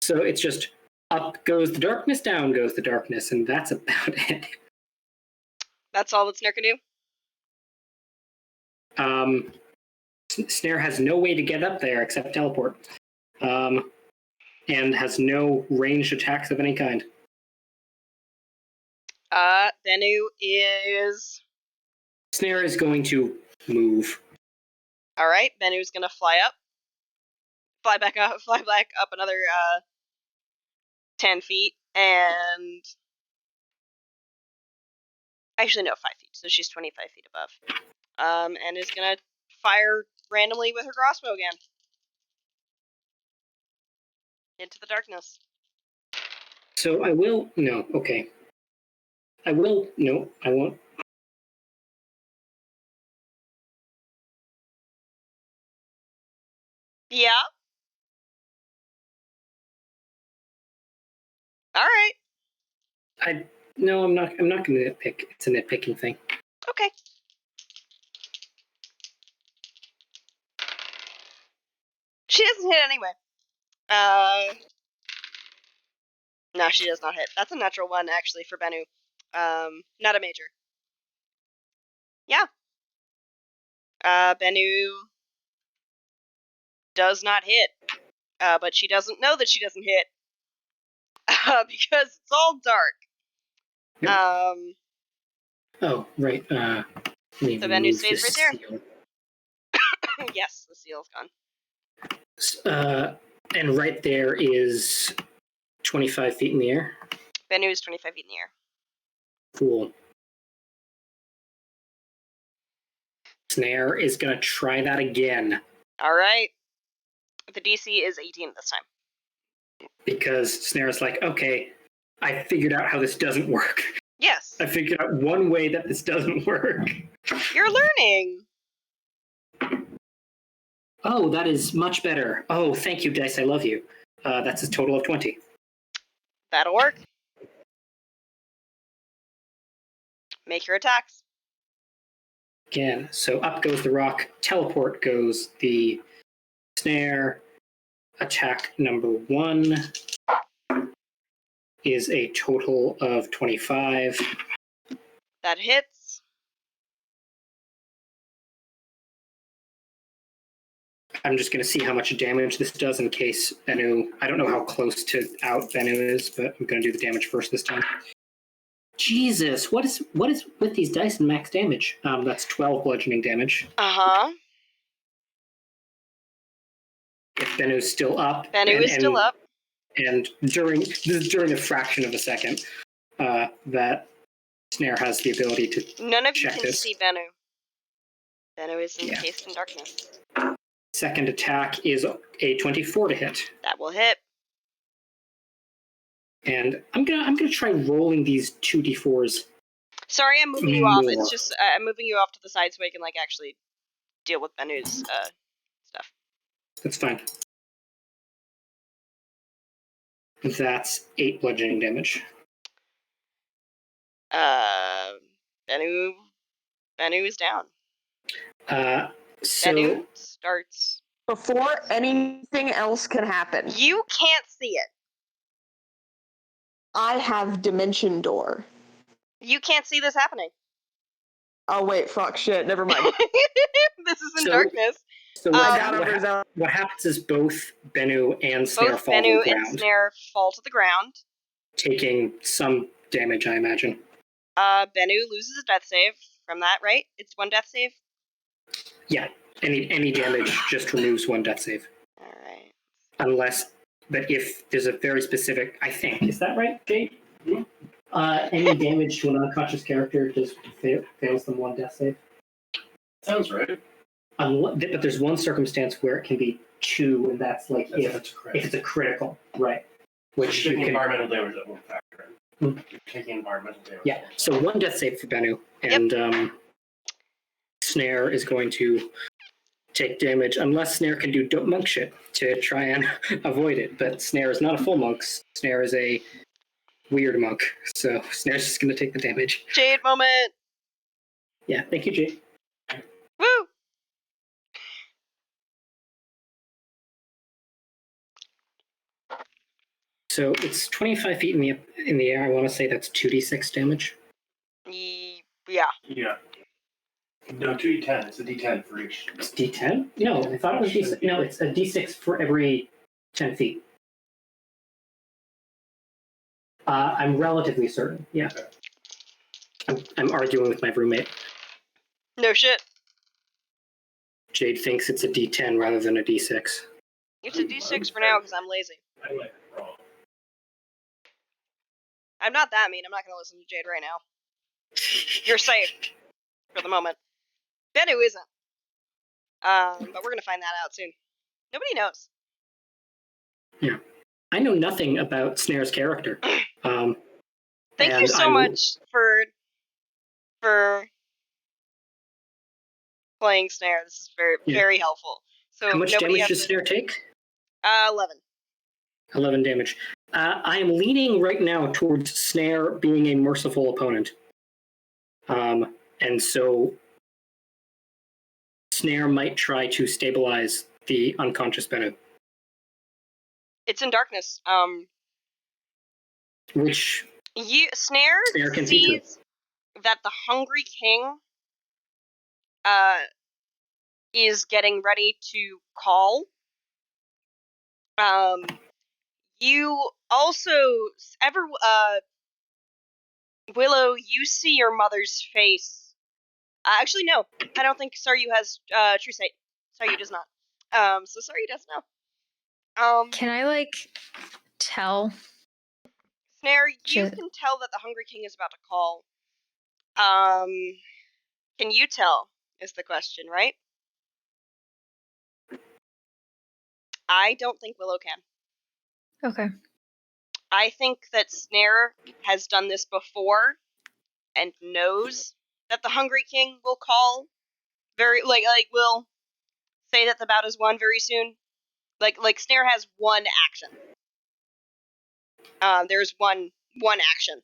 So it's just up goes the darkness, down goes the darkness, and that's about it. That's all that Snare can do? Snare has no way to get up there except teleport. And has no ranged attacks of any kind. Bennu is... Snare is going to move. Alright, Bennu's gonna fly up. fly back up another 10 feet, and actually no, 5 feet. So she's 25 feet above. And is gonna fire randomly with her crossbow again into the darkness. So I will. No, okay. I will. No, I won't. Yeah. All right. No, I'm not. I'm not going to nitpick. It's a nitpicking thing. Okay. She doesn't hit anyway. No, she does not hit. That's a natural one, actually, for Bennu. Not a major. Yeah. Bennu does not hit. But she doesn't know that she doesn't hit. Because it's all dark. Yep. Oh, right. So Bennu stays right there. Yes, the seal's gone. And right there is 25 feet in the air. Bennu is 25 feet in the air. Cool. Snare is going to try that again. All right. The DC is 18 this time. Because Snare's like, okay, I figured out how this doesn't work. Yes. I figured out one way that this doesn't work. You're learning. Oh, that is much better. Oh, thank you, Dice. I love you. That's a total of 20. That'll work. Make your attacks. Again, so up goes the rock, teleport goes the snare. Attack number 1 is a total of 25. That hits. I'm just going to see how much damage this does in case Bennu... I don't know how close to out Bennu is, but I'm going to do the damage first this time. Jesus, what is with these dice and max damage? That's 12 bludgeoning damage. Uh-huh. If Bennu's still up... Bennu is still up. And during a fraction of a second, that Snare has the ability to None of you check can this. see Bennu. Bennu is encased in darkness. Second attack is a 24 to hit. That will hit. And I'm gonna try rolling these 2d4s. Sorry, I'm moving you off. It's just I'm moving you off to the side so I can actually deal with Bennu's stuff. That's fine. That's 8 bludgeoning damage. Bennu is down. So Bennu starts before anything else can happen. You can't see it. I have Dimension Door. You can't see this happening. Oh wait, fuck, shit, never mind. This is in darkness. So what happens is both Bennu and Snare fall to the ground. Both Bennu and Snare fall to the ground. Taking some damage, I imagine. Bennu loses a death save from that, right? It's 1 death save? Yeah. Any damage just removes 1 death save. Alright. Unless, but if there's a very specific, I think, is that right, Jade? Mm-hmm. Any damage to an unconscious character just fails them 1 death save. Sounds right. But there's one circumstance where it can be 2, and that's like if it's a critical, right? Which you can environmental damage that won't factor in. Hmm. You're taking environmental damage. Yeah. So 1 death save for Bennu, and Snare is going to take damage unless Snare can do dope monk shit to try and avoid it. But Snare is not a full monk. Snare is a weird monk, so Snare's just going to take the damage. Jade moment. Yeah. Thank you, Jade. Woo! So it's 25 feet in the air. I want to say that's 2d6 damage. Yeah. Yeah. No, 2d10. It's a d10 for each. It's d10? No, I thought it was d6. No, it's a d6 for every 10 feet. I'm relatively certain. Yeah. Okay. I'm arguing with my roommate. No shit. Jade thinks it's a d10 rather than a d6. It's a d6 for now because I'm lazy. I'm not that mean. I'm not going to listen to Jade right now. You're safe for the moment. Bennu isn't. But we're going to find that out soon. Nobody knows. Yeah. I know nothing about Snare's character. Thank you so much for playing Snare. This is very helpful. So how much damage does Snare take? 11. 11 damage. I am leaning right now towards Snare being a merciful opponent. And so Snare might try to stabilize the unconscious Bennu. It's in darkness. Which Snare can sees that the Hungry King is getting ready to call. You also Willow, you see your mother's face. Actually, no. I don't think Saryu has true sight. Saryu does not. So Saryu does know. Can I tell? Snare, you can tell that the Hungry King is about to call. Can you tell? Is the question, right? I don't think Willow can. Okay. I think that Snare has done this before and knows that the Hungry King will call will say that the bout is won very soon. Like Snare has one action. There's one action.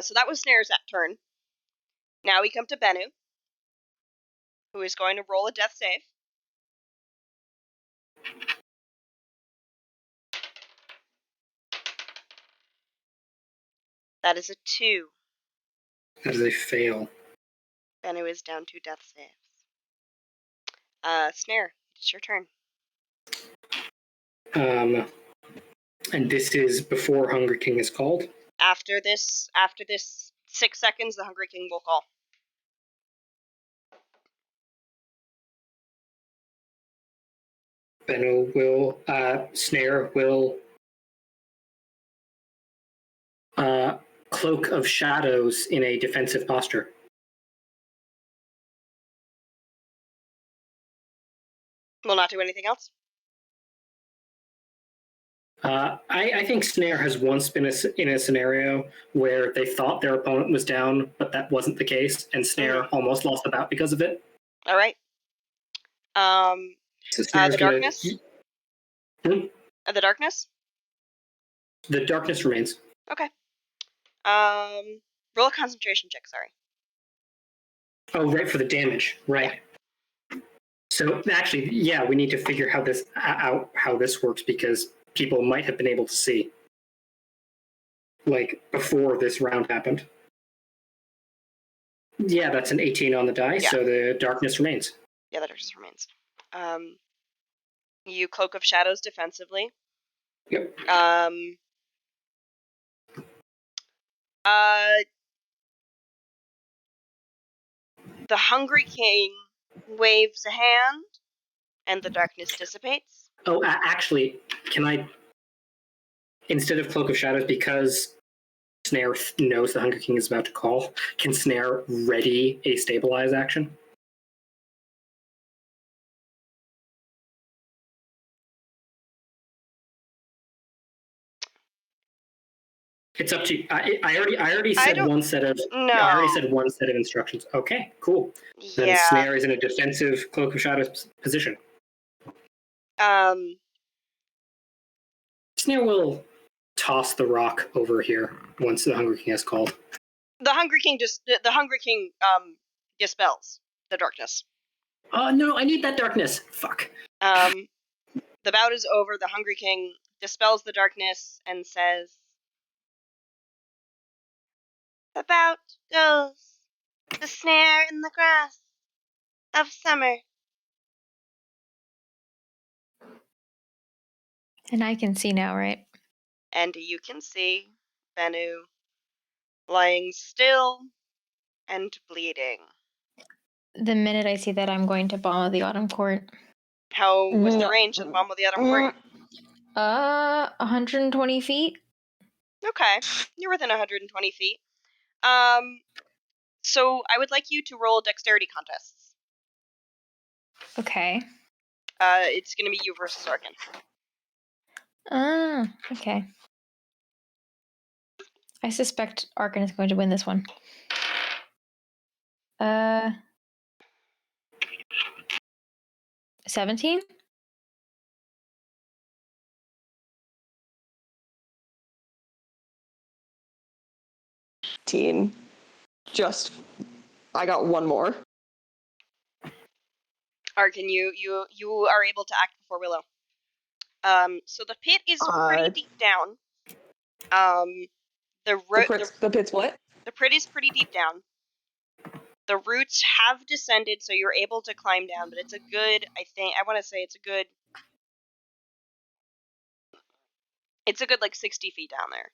So that was Snare's turn. Now we come to Bennu, who is going to roll a death save. That is a 2. That is a fail. Bennu is down 2 death saves. Snare, it's your turn. And this is before Hungry King is called? After this 6 seconds, the Hungry King will call. Bennu will, Snare will Cloak of Shadows in a defensive posture. Will not do anything else? I think Snare has once been in a scenario where they thought their opponent was down, but that wasn't the case, and Snare almost lost the bout because of it. All right. So the darkness? The darkness? The darkness remains. Okay. Roll a concentration check, sorry. Oh, right, for the damage. Right. Yeah. So actually, yeah, we need to figure how this works, because people might have been able to see, before this round happened. Yeah, that's an 18 on the die, so the darkness remains. Yeah, the darkness remains. You Cloak of Shadows defensively. Yep. The Hungry King waves a hand, and the darkness dissipates. Oh, actually, can I, instead of Cloak of Shadows, because Snare knows the Hungry King is about to call, can Snare ready a stabilize action? It's up to you. I already said one set of. No. I already said one set of instructions. Okay, cool. Yeah. Then Snare is in a defensive Cloak of Shadows position. Snare will toss the rock over here once the Hungry King has called. The Hungry King dispels the darkness. Oh no, I need that darkness. Fuck. The bout is over. The Hungry King dispels the darkness and says, "The bout goes to Snare in the grass of summer." And I can see now, right? And you can see Bennu lying still and bleeding. The minute I see that, I'm going to Bomb of the Autumn Court. How was the No. range of the bomb of the Autumn Court? 120 feet. Okay, you're within 120 feet. So I would like you to roll dexterity contests. Okay. It's gonna be you versus Arkin. Okay. I suspect Arkin is going to win this one. 17? Just, I got one more. Arkin, you are able to act before Willow. So the pit is pretty deep down. The pit's what? The pit is pretty deep down. The roots have descended, so you're able to climb down, but it's a good, I want to say it's a good like 60 feet down there.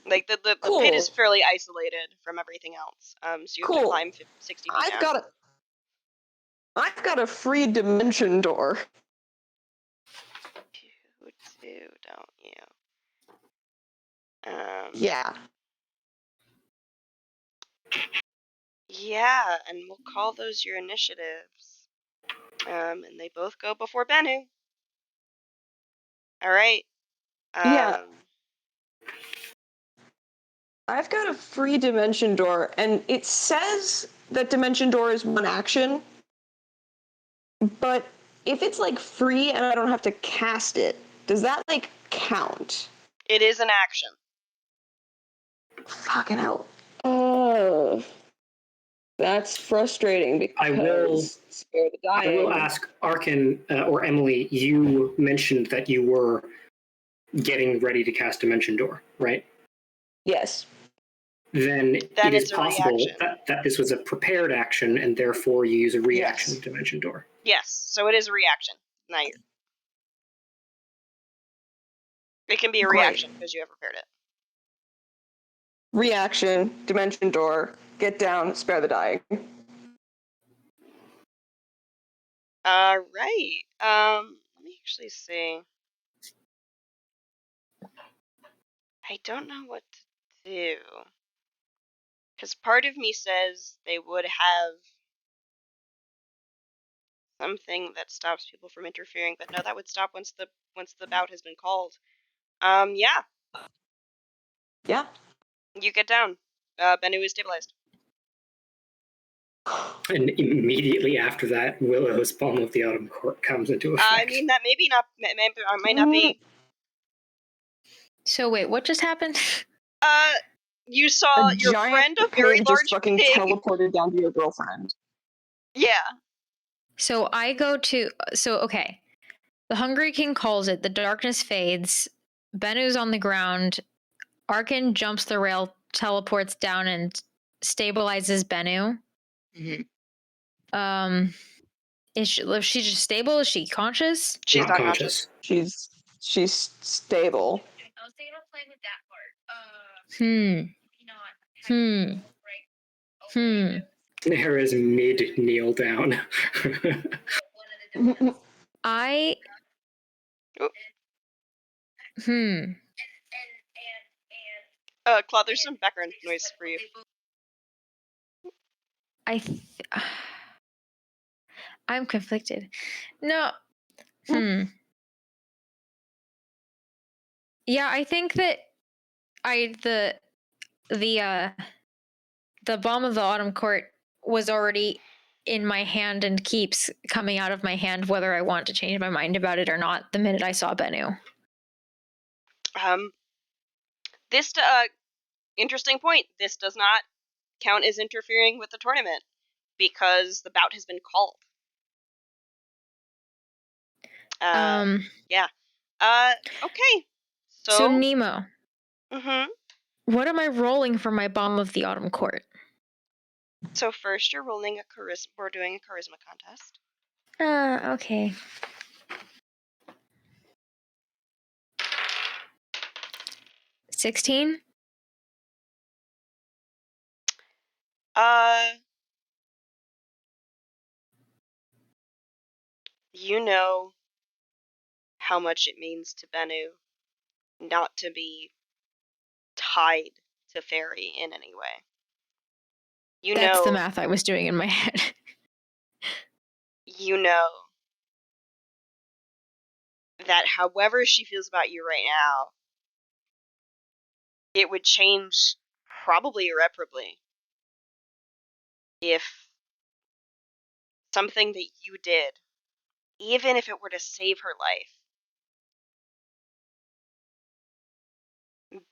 Like the Cool. pit is fairly isolated from everything else. So you have to climb 60 feet down. I've got a free dimension door. You do, don't you? Yeah. Yeah, and we'll call those your initiatives. And they both go before Bennu. All right. Yeah. I've got a free dimension door, and it says that dimension door is one action, but if it's like free and I don't have to cast it, does that like count? It is an action. Fucking hell. Oh. That's frustrating because spare the dying. I will ask Arkin or Emily, you mentioned that you were getting ready to cast Dimension Door, right? Yes. Then Then it is it's a possible reaction. that this was a prepared action and therefore you use a reaction of Dimension Door. Yes, so it is a reaction. Now it can be a reaction because you have prepared it. Reaction, Dimension Door, get down, spare the dying. Right. Let me actually see. I don't know what to do. Because part of me says they would have something that stops people from interfering, but no, that would stop once the bout has been called. Yeah. Yeah. You get down. Bennu is stabilized. And immediately after that, Willow's Palm of the Autumn Court comes into effect. I mean, that might not be. So wait, what just happened? You saw your friend, a very large just fucking pig. teleported down to your girlfriend. Yeah. So I go to okay. The Hungry King calls it, the darkness fades, Bennu's on the ground, Arkin jumps the rail, teleports down and stabilizes Bennu. Mm-hmm. Is she just stable? Is she conscious? She's not conscious. She's stable. I was thinking of playing with that part. There is mid kneel down. I. Claude, there's some background noise for you. I'm conflicted. No. Yeah, I think that the Bomb of the Autumn Court was already in my hand and keeps coming out of my hand whether I want to change my mind about it or not the minute I saw Bennu. This interesting point. This does not count as interfering with the tournament because the bout has been called. Yeah. Okay. So Nemo. Mm-hmm. What am I rolling for my Bomb of the Autumn Court? So first you're rolling a charisma. We're doing a charisma contest. Okay. $16? You know how much it means to Bennu not to be tied to Fairy in any way. That's the math I was doing in my head. You know that however she feels about you right now, it would change probably irreparably if something that you did, even if it were to save her life,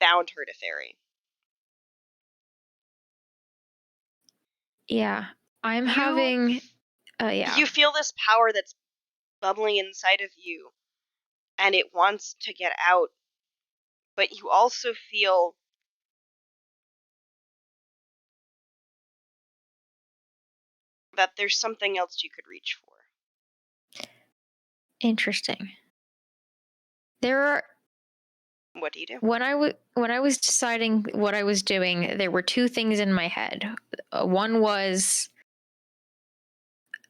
bound her to Fairy. Yeah. Yeah. You feel this power that's bubbling inside of you, and it wants to get out, but you also feel that there's something else you could reach for. Interesting. There are... What do you do? When I was deciding what I was doing, there were two things in my head. One was,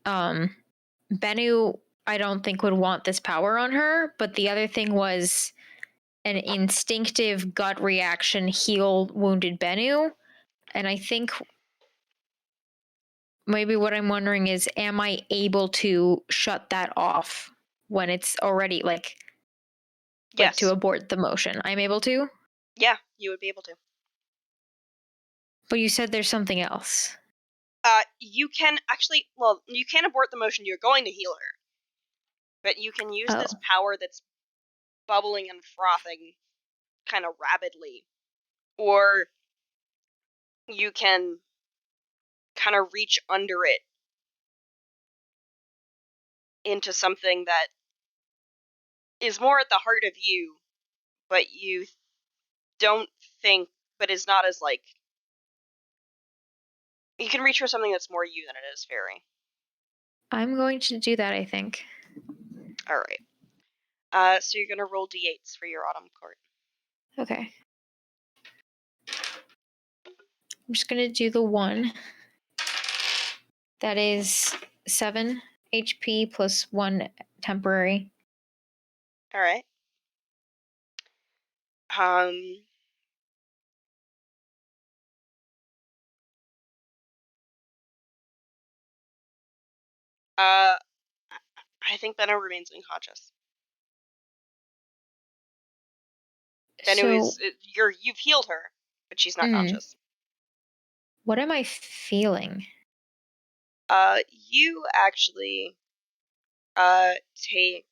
Bennu, I don't think would want this power on her, but the other thing was an instinctive gut reaction: heal wounded Bennu. And I think maybe what I'm wondering is, am I able to shut that off when it's already like Yes. to abort the motion? I'm able to? Yeah, you would be able to. But you said there's something else. You can actually, you can abort the motion. You're going to heal her, but you can use this power that's bubbling and frothing kind of rapidly, or you can kind of reach under it into something that is more at the heart of you, but you don't think, but is not as like, you can reach for something that's more you than it is Fairy. I'm going to do that, I think. Alright. So you're going to roll d8s for your Autumn Court. Okay. I'm just going to do the one. That is 7 HP plus 1 temporary. Alright. I think Bennu remains unconscious. Bennu you've healed her, but she's not conscious. What am I feeling? You actually take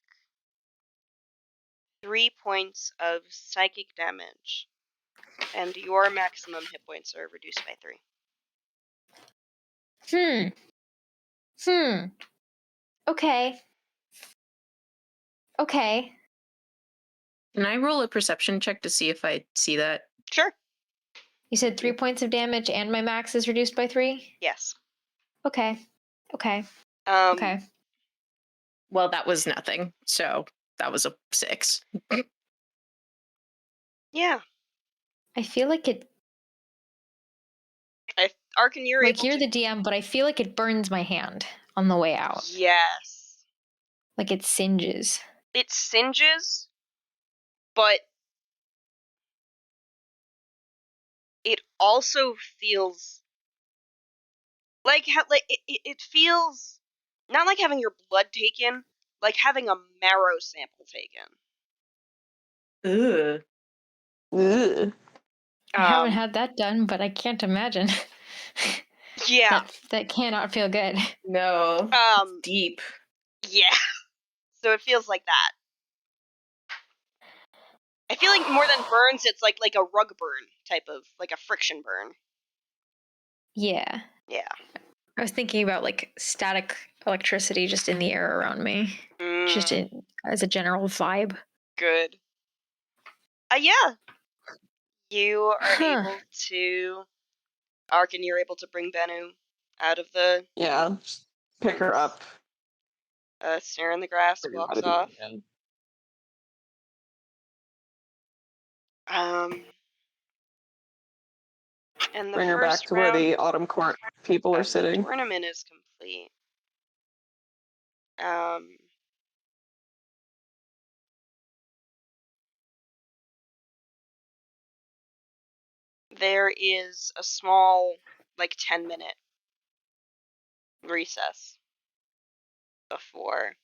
3 points of psychic damage, and your maximum hit points are reduced by 3. Okay. Can I roll a perception check to see if I see that? Sure. You said 3 points of damage and my max is reduced by 3? Yes. Okay. Well, that was nothing, so that was a 6. Yeah. I feel like it... Arkin, you're able you're to... the DM, but I feel like it burns my hand on the way out. Yes. Like it singes. It singes, but it also feels like it feels not like having your blood taken, like having a marrow sample taken. Ugh. I haven't had that done, but I can't imagine. Yeah. That cannot feel good. No. Deep. Yeah. So it feels like that. I feel like more than burns, it's like a rug burn type of, like a friction burn. Yeah. Yeah. I was thinking about like static electricity just in the air around me. Just as a general vibe. Good. Yeah. You are able to... Arkin, you're able to bring Bennu out of the... Yeah. Pick her up. Snare in the grass, walks off. And the Bring her back to where the Autumn Court people are sitting. The tournament is complete. there is a small, 10-minute recess before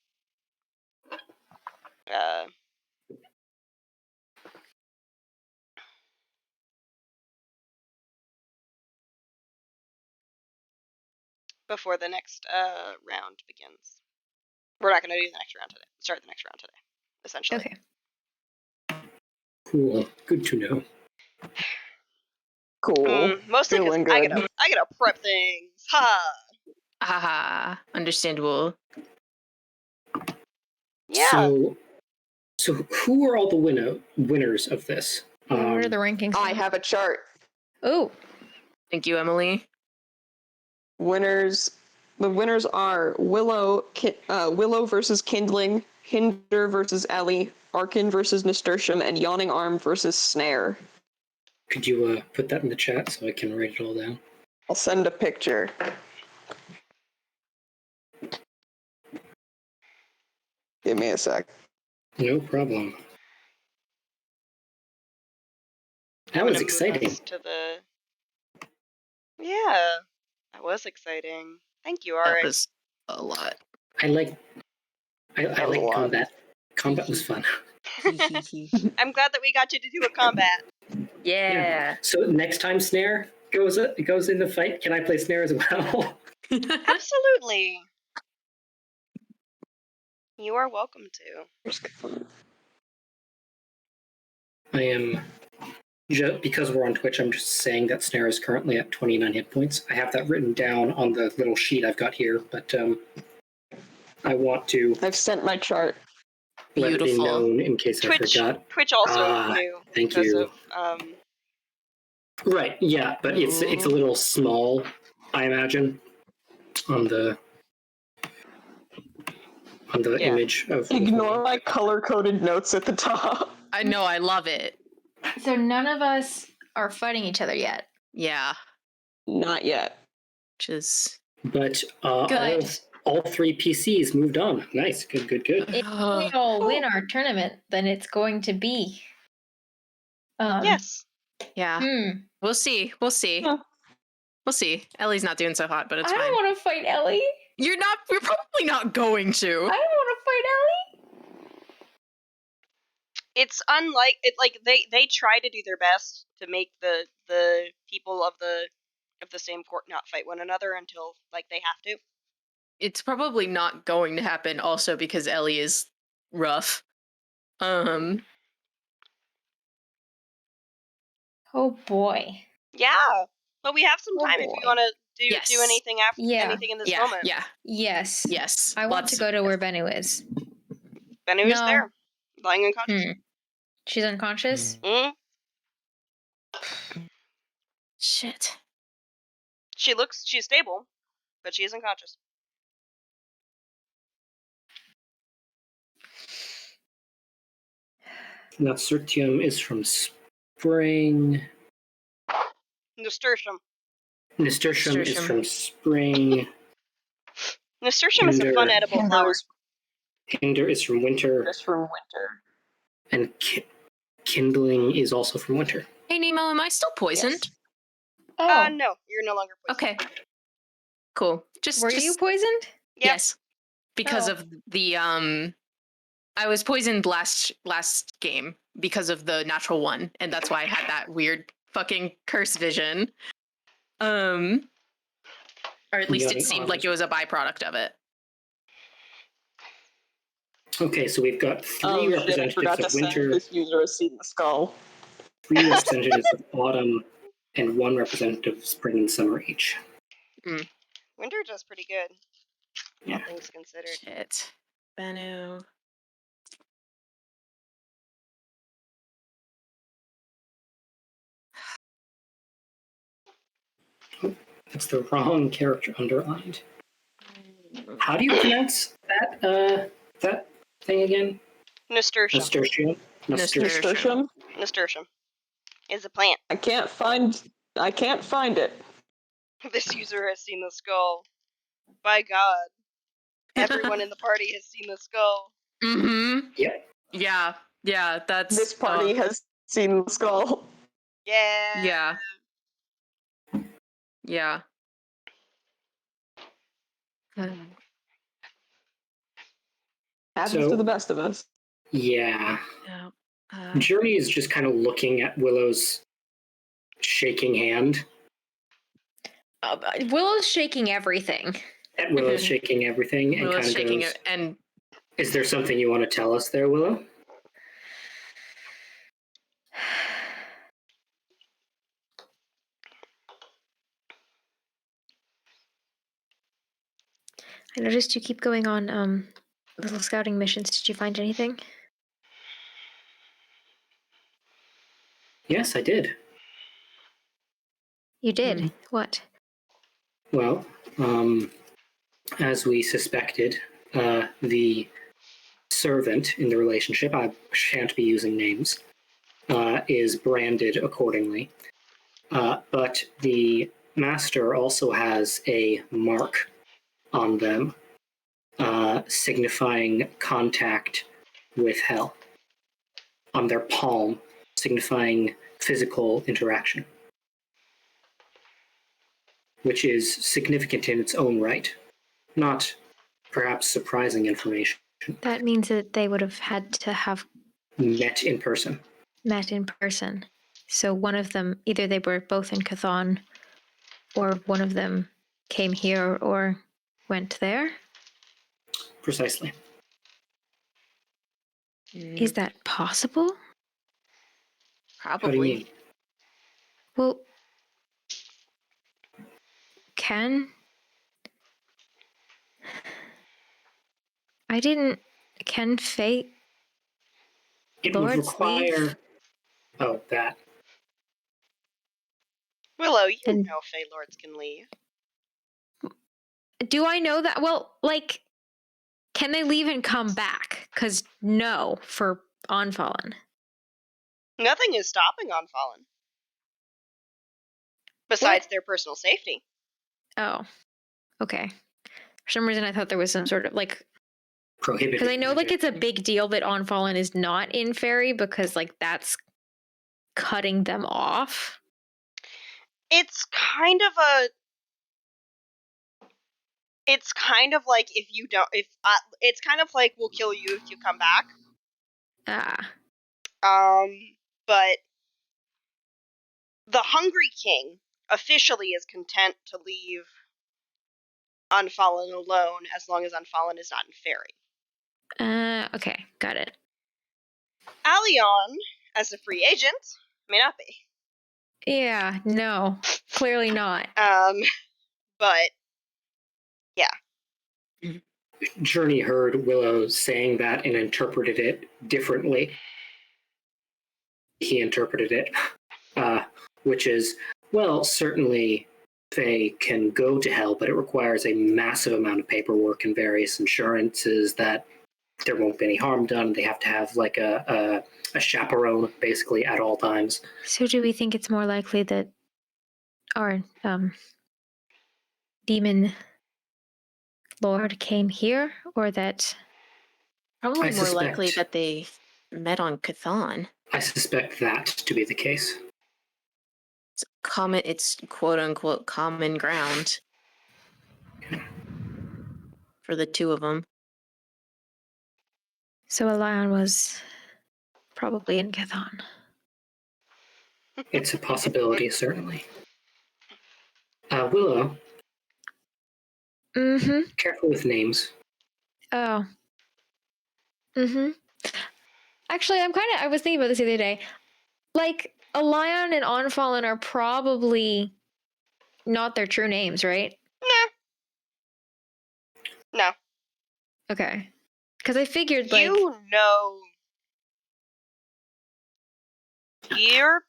the next round begins. We're not going to do the next round today. Start the next round today, essentially. Okay. Cool. Good to know. Cool. Mostly because Feeling good. I gotta prep things. Ha! Haha. Understandable. Yeah. So who are all the winners of this? What are the rankings? I have a chart. Oh. Thank you, Emily. Winners. The winners are Willow versus Kindling, Hinder versus Ellie, Arkin versus Nasturtium, and Yawning Arm versus Snare. Could you put that in the chat so I can write it all down? I'll send a picture. Give me a sec. No problem. That was exciting. Yeah, that was exciting. Thank you, That Arik. was a lot. I like lot. combat. Combat was fun. I'm glad that we got you to do a combat. Yeah. So next time Snare goes in the fight, can I play Snare as well? Absolutely. You are welcome to. I am, because we're on Twitch, I'm just saying that Snare is currently at 29 hit points. I have that written down on the little sheet I've got here, but I want to... I've sent my chart. Let it be known in case I forgot. Twitch also knew. Thank you. Right, yeah, but it's a little small, I imagine, on the image of... Ignore my color-coded notes at the top. I know, I love it. So none of us are fighting each other yet. Yeah. Not yet. Which is... But good. All 3 PCs moved on. Nice, good. If we all win our tournament, then it's going to be... yes. Yeah. We'll see. Huh. We'll see. Ellie's not doing so hot, but it's fine. I don't want to fight Ellie. You're probably not going to. I don't want to fight Ellie. It's they try to do their best to make the people of the same court not fight one another until they have to. It's probably not going to happen also because Ellie is rough. Oh boy. Yeah. But we have some time if you want to do anything after anything in this moment. Yeah. Yes. I want to go to where Bennu is. Bennu is there. Lying unconscious. She's unconscious? Shit. She's stable, but she is unconscious. Nasturtium is from spring. Nasturtium is from spring. Nasturtium is a fun edible flower. Hinder is from winter. And kindling is also from winter. Hey, Nemo, am I still poisoned? Yes. Oh. No, you're no longer poisoned. Okay. Cool. Were you poisoned? Yep. Yes. Because of the I was poisoned last game because of the natural one, and that's why I had that weird fucking curse vision. Or at least it seemed like it was a byproduct of it. Okay, so we've got 3 representatives of winter. This user has seen the skull. 3 representatives of autumn, and 1 representative of spring and summer each. Winter does pretty good. Yeah. All things considered. Shit. Bennu. That's the wrong character underlined. How do you pronounce that thing again? Nasturtium. Nasturtium. Nasturtium is a plant. I can't find it. This user has seen the skull. By God. Everyone in the party has seen the skull. Mm-hmm. Yep. Yeah, that's... This party has seen the skull. Yeah. Yeah. Yeah. Happens to the best of us. Yeah. Yeah. Journey is just kind of looking at Willow's shaking hand. Willow's shaking everything. At Willow's shaking everything and Willow's kind of shaking goes, it, and is there something you want to tell us there, Willow? I noticed you keep going on little scouting missions. Did you find anything? Yes, I did. You did? What? Well, as we suspected, the servant in the relationship, I shan't be using names, is branded accordingly. But the master also has a mark on them, signifying contact with hell, on their palm, signifying physical interaction, which is significant in its own right. Not perhaps surprising information. That means that they would have had to have met in person. Met in person. So one of them, either they were both in Chthon, or one of them came here or went there. Precisely. Is that possible? Probably. How do you mean? Well, can fate It lords would require. leave? Oh, that. Willow, you know Fey Lords can leave. Do I know that? Well, like, can they leave and come back? Because no, for Unfallen. Nothing is stopping Unfallen. Besides their personal safety. Oh, okay. For some reason, I thought there was some sort of, like, prohibited. Because I know, like, it's a big deal that Unfallen is not in Fairy because, like, that's cutting them off. It's kind of like if you don't, it's kind of like we'll kill you if you come back. But the Hungry King officially is content to leave Unfallen alone as long as Unfallen is not in Fairy. Okay, got it. Allion, as a free agent, may not be. Yeah, no, clearly not. But yeah. Journey heard Willow saying that and interpreted it differently. He interpreted it, which is, well, certainly Fae can go to hell, but it requires a massive amount of paperwork and various insurances that there won't be any harm done. They have to have like a chaperone basically at all times. So do we think it's more likely that our demon lord came here, or that probably more likely that they met on Chthon? I suspect that to be the case. It's quote unquote common ground for the two of them. So Allion was probably in Chthon. It's a possibility, certainly. Willow. Mm-hmm. Careful with names. Oh. Mm-hmm. Actually, I was thinking about this the other day. Like, Allion and Unfallen are probably not their true names, right? No. Okay. Because I figured, like... Your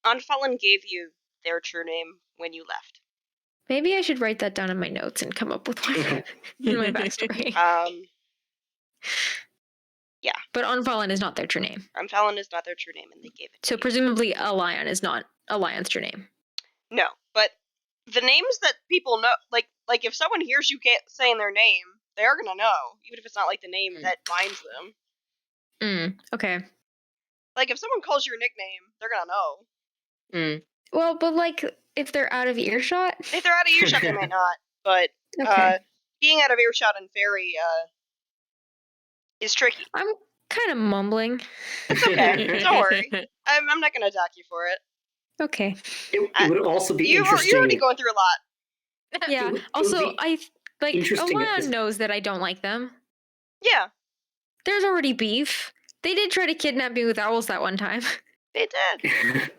Unfallen gave you their true name when you left. Maybe I should write that down in my notes and come up with one in my backstory. Yeah. But Unfallen is not their true name. Unfallen is not their true name, and they gave it. So presumably Allion is not Allion's true name. No, but the names that people know, like if someone hears you saying their name, they're gonna know, even if it's not like the name that binds them. Okay. Like if someone calls your nickname, they're gonna know. Well, but like if they're out of earshot? If they're out of earshot, they might not. But Okay. being out of earshot in fairy is tricky. I'm kind of mumbling. It's okay. Don't worry. I'm not going to attack you for it. Okay. It would also be You're interesting. already going through a lot. Yeah. would Also, be I like interesting at Alon this- knows that I don't like them. Yeah, There's already beef. They did try to kidnap me with owls that one time. they did.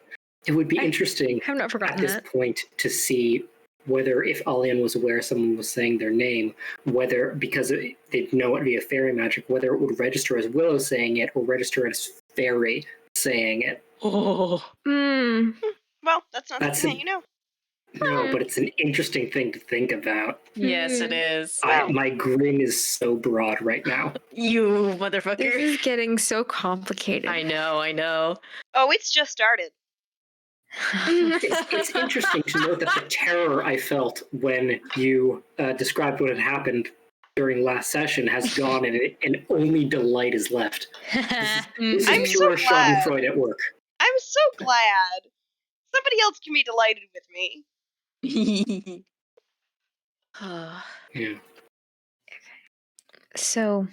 It would be interesting I have not forgotten at this that. point to see whether, if Alian was aware someone was saying their name, whether, because they'd know it via fairy magic, whether it would register as Willow saying it or register as Fairy saying it. Oh. Well, that's not That's something that you know. No, but it's an interesting thing to think about. Yes, it is. My grin is so broad right now. You motherfucker. This is getting so complicated. I know. Oh, it's just started. It's interesting to note that the terror I felt when you described what had happened during last session has gone, and only delight is left. This I'm is so pure glad. Schadenfreude at work. I'm so glad. Somebody else can be delighted with me. Yeah. So,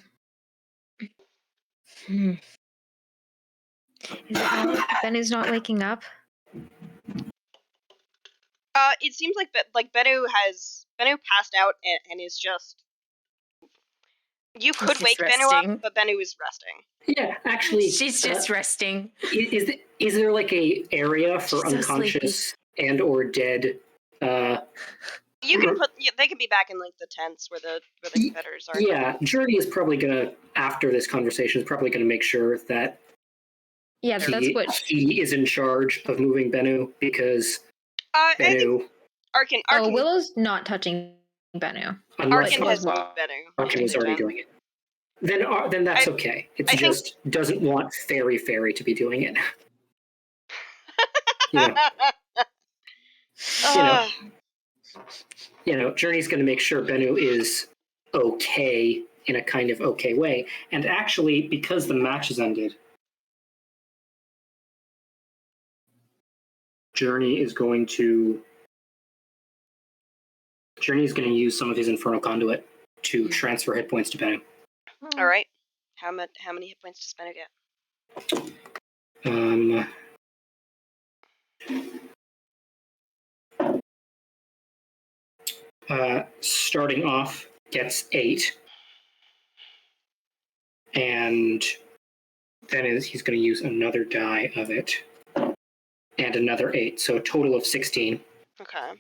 is it Ben is not waking up? It seems like Bennu passed out and is just. You could He's wake just Bennu resting. up, but Bennu is resting. Yeah, actually, She's just resting. is there like a area for She's so unconscious and or dead? You can they can be back in like the tents where the competitors are. Yeah, Journey is probably gonna, after this conversation, is probably gonna make sure that Yeah, that's what. he is in charge of moving Bennu, because I think Bennu, Arkin Willow's not touching Bennu. unless Arkin has moved Bennu. Arkin was already doing it. Then that's okay. It's just doesn't want Fairy to be doing it. Journey's going to make sure Bennu is okay in a kind of okay way. And actually, because the match has ended, Journey is going to use some of his Infernal Conduit to transfer hit points to Bennu. All right. How many hit points does Bennu get? Starting off, gets 8. And then he's going to use another die of it. And another 8. So a total of 16. Okay.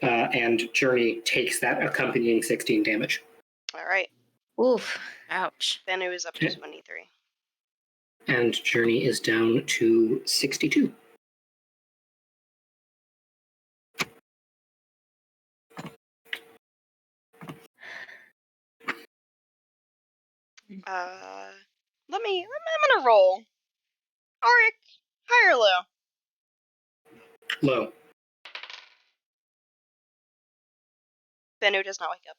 And Journey takes that accompanying 16 damage. All right. Oof. Ouch. Bennu is up to 23. And Journey is down to 62. I'm gonna roll. Auric, high or low? Low. Bennu does not wake up.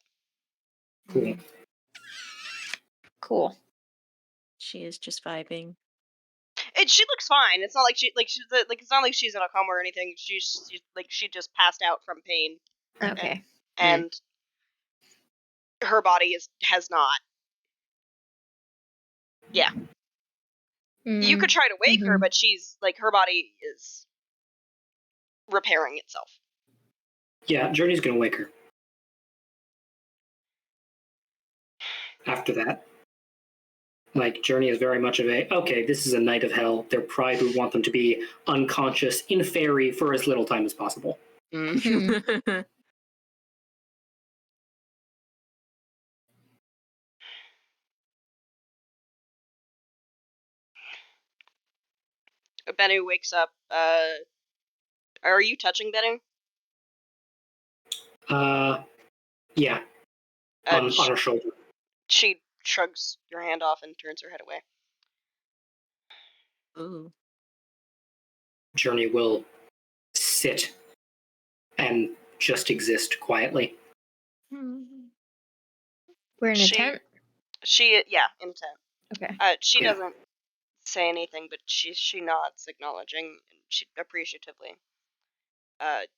Cool. Cool. She is just vibing. She looks fine. It's not like it's not like she's in a coma or anything. She just passed out from pain. Okay. And her body has not. Yeah. You could try to wake her, but she's like, her body is repairing itself. Yeah, Journey's gonna wake her. After that. Like, Journey is very much of okay, this is a night of hell. Their pride would want them to be unconscious in fairy for as little time as possible. Mm. Bennu wakes up. Are you touching Bennu? Yeah. On her shoulder. She shrugs your hand off and turns her head away. Ooh. Journey will sit and just quietly. We're in a tent? In a tent. Okay. She doesn't say anything, but she nods, acknowledging, and she appreciatively.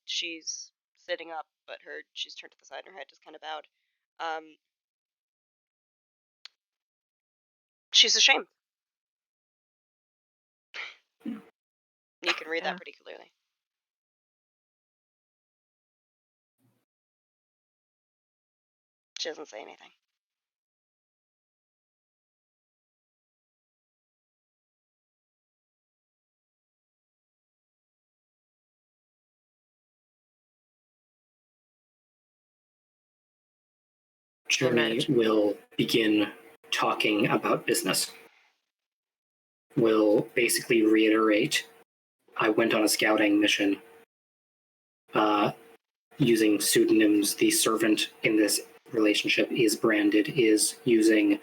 She's sitting up, but she's turned to the side and her head is kind of bowed. She's ashamed. You can read that pretty clearly. She doesn't say anything. Journey will begin talking about business. Will basically reiterate, I went on a scouting mission using pseudonyms. The servant in this relationship is branded, is using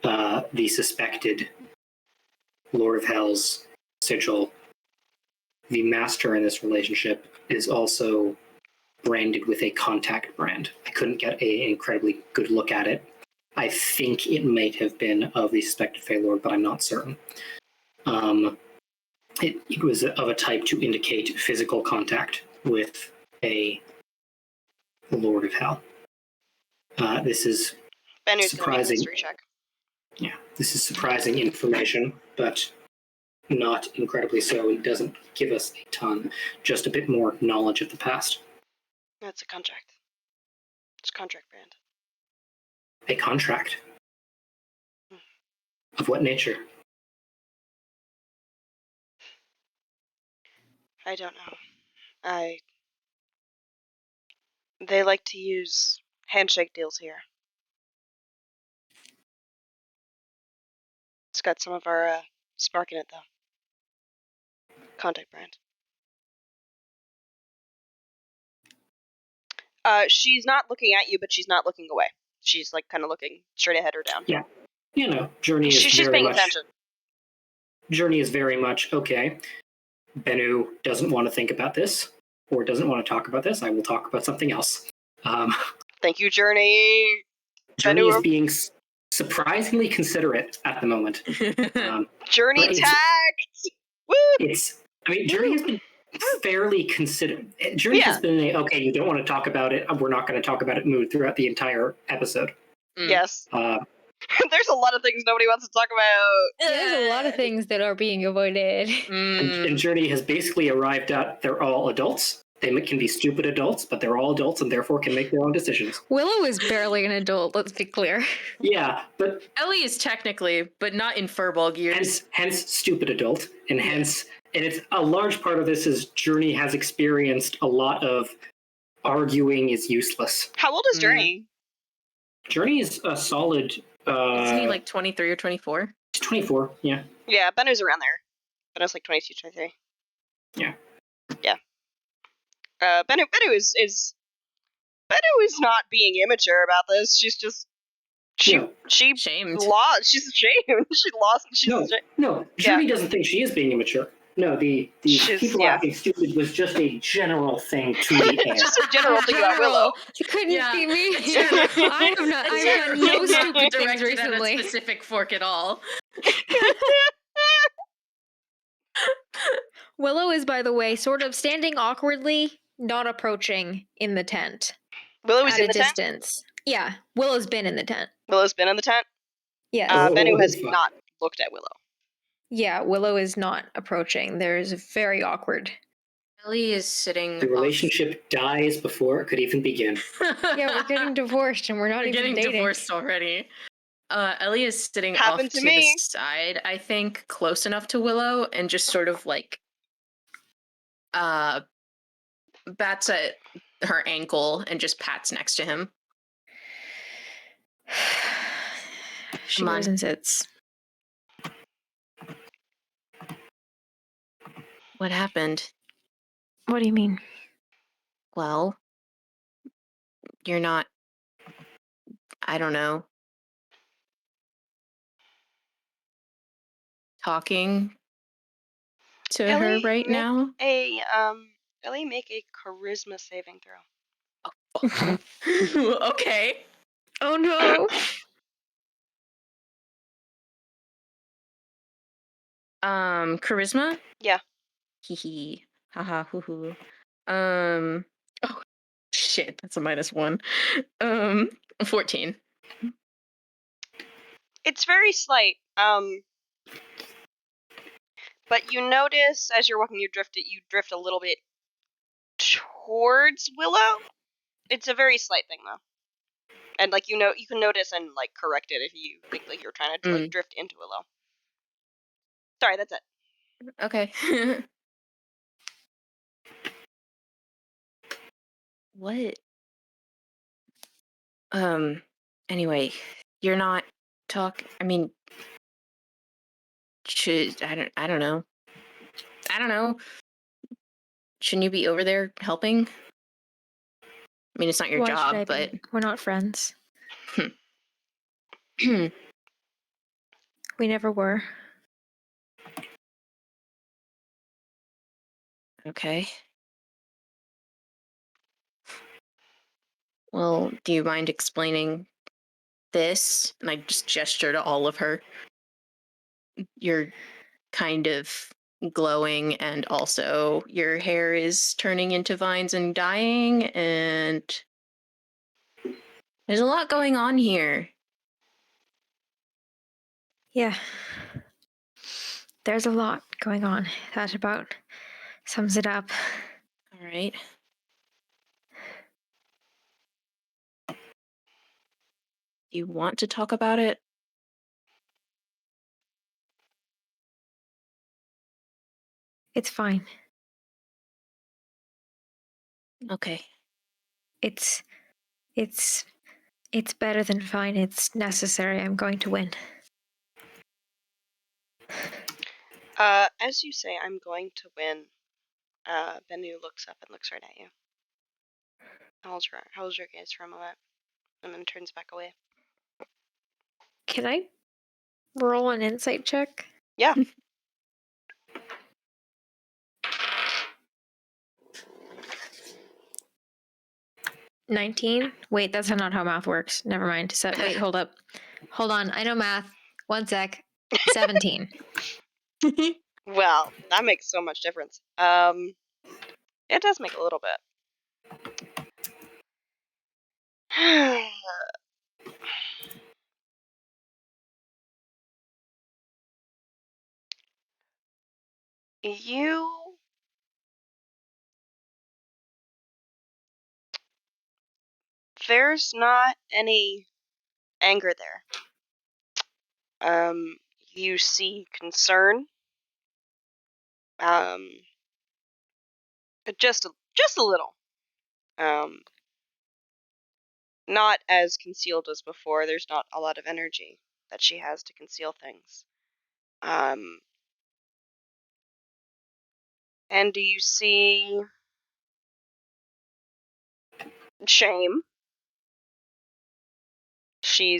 the suspected Lord of Hell's sigil. The master in this relationship is also branded with a contact brand. I couldn't get an incredibly good look at it. I think it might have been of the suspected Fey Lord, but I'm not certain. It was of a type to indicate physical contact with a Lord of Hell. This is surprising. Check. Yeah, this is surprising information, but not incredibly so. It doesn't give us a ton, just a bit more knowledge of the past. That's a contract. It's a contract brand. A contract? Of what nature? I don't know. They like to use handshake deals here. It's got some of our spark in it, though. Contact brand. She's not looking at you, but she's not looking away. She's like kind of looking straight ahead or down. Yeah, you know, Journey is she's very paying much. Attention. Journey is very much okay. Bennu doesn't want to think about this or doesn't want to talk about this. I will talk about something else. Thank you, Journey. Journey is being surprisingly considerate at the moment. Journey tact. Woo! Journey has been fairly considerate. Journey has been okay. You don't want to talk about it. We're not going to talk about it mood throughout the entire episode. Yes. There's a lot of things nobody wants to talk about. There's a lot of things that are being avoided. And Journey has basically arrived at they're all adults. They can be stupid adults, but they're all adults and therefore can make their own decisions. Willow is barely an adult, let's be clear. Yeah, but Ellie is technically, but not in furball years. Hence stupid adult, and hence, and it's a large part of this is Journey has experienced a lot of arguing is useless. How old is Journey? Journey is a solid. Isn't he like 23 or 24? He's 24. Yeah. Yeah, Bennu's around there. Bennu's like 22, 23. Yeah. Yeah. Bennu is not being immature about this. She's just she shamed. Lost. She's ashamed. She lost. She's ashamed. No. Journey doesn't think she is being immature. No, the people acting stupid was just a general thing to the air. Just a general thing about Willow. You couldn't see me. I have done no stupid things recently. At a specific fork at all. Willow is, by the way, sort of standing awkwardly, not approaching in the tent. Willow is at in a the distance. Tent? Yeah, Willow's been in the tent. Willow's been in the tent? Yeah. Bennu has not looked at Willow. Yeah, Willow is not approaching. There's very awkward. Ellie is sitting. The relationship dies before it could even begin. Yeah, we're getting divorced and we're not even dating. Divorced already. Ellie is sitting off to the side, I think, close enough to Willow, and just sort of like bats at her ankle and just pats next to him. She goes and sits. What happened? What do you mean? Well, you're not, I don't know, talking to Ellie, her right now? Ellie, make a charisma saving throw. Okay. Oh no. Charisma? Yeah. Hee hee. Haha hoo hoo. Oh shit, that's a -1. 14. It's very slight. But you notice as you're walking, you drift a little bit towards Willow. It's a very slight thing though. And like you can notice and like correct it if you think like you're trying to like drift into Willow. Sorry, that's it. Okay. What? Anyway, you're not I mean, I don't know. I don't know. Shouldn't you be over there helping? I mean, it's not your Why job, should I but be? We're not friends. We never were. okay. Well, do you mind explaining this? And I just gesture to all of her. You're kind of glowing, and also your hair is turning into vines and dying, and there's a lot going on here. Yeah. There's a lot going on. That about sums it up. All right. Do you want to talk about it? It's fine. Okay. It's better than fine. It's necessary. I'm going to win. As you say, I'm going to win. Bennu looks up and looks right at you. Holds your gaze for a moment, and then turns back away. Can I roll an insight check? Yeah. $19? Wait, that's not how math works. Never mind. Wait, hold up. Hold on. I know math. 1 sec. 17. Well, that makes so much difference. It does make a little bit. There's not any anger there. You see concern. Just a little. Not as concealed as before. There's not a lot of energy that she has to conceal things. And do you see shame? You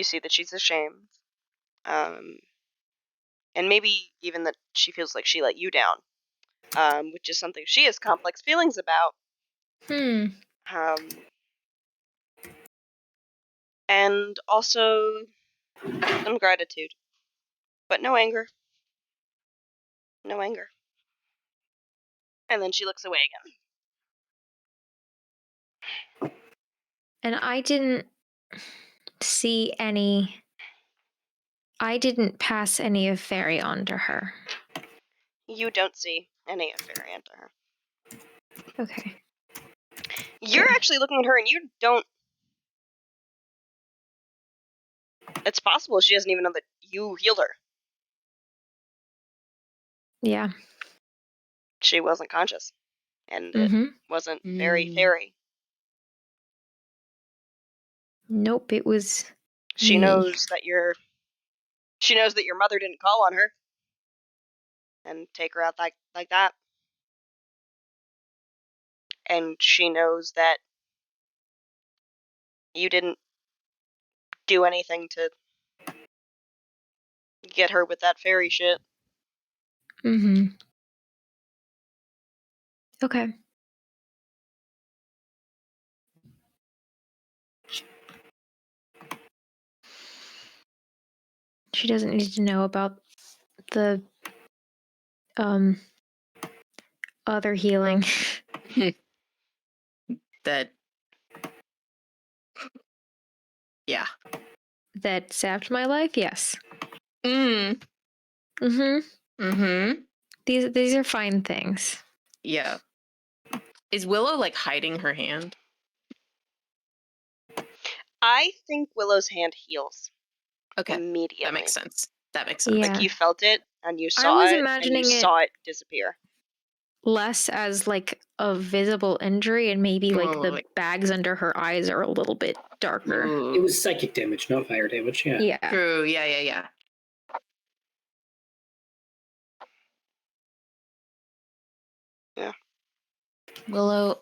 see that she's ashamed. And maybe even that she feels like she let you down. Which is something she has complex feelings about. And also some gratitude. But no anger. No anger. And then she looks away again. And I didn't see any. I didn't pass any of Fairy on to her. You don't see any of Fairy onto her. Okay. You're actually looking at her and you don't. It's possible she doesn't even know that you healed her. Yeah. She wasn't conscious. And it wasn't very Fairy. Nope, it was. She me. knows that your mother didn't call on her and take her out like that. And she knows that you didn't do anything to get her with that fairy shit. Okay. She doesn't need to know about the other healing That. Yeah. that saved my life, yes. Mm. Mm-hmm. Mm-hmm. These are fine things. Yeah. Is Willow like hiding her hand? I think Willow's hand heals. Okay. Immediately. That makes sense. That makes sense. Yeah. Like you felt it and you I saw was it and imagining you it- saw it disappear. Less as like a visible injury, and maybe like Oh, the like- bags under her eyes are a little bit darker. Ooh. It was psychic damage, not fire damage. Yeah. Yeah. True. Yeah. Yeah. Willow,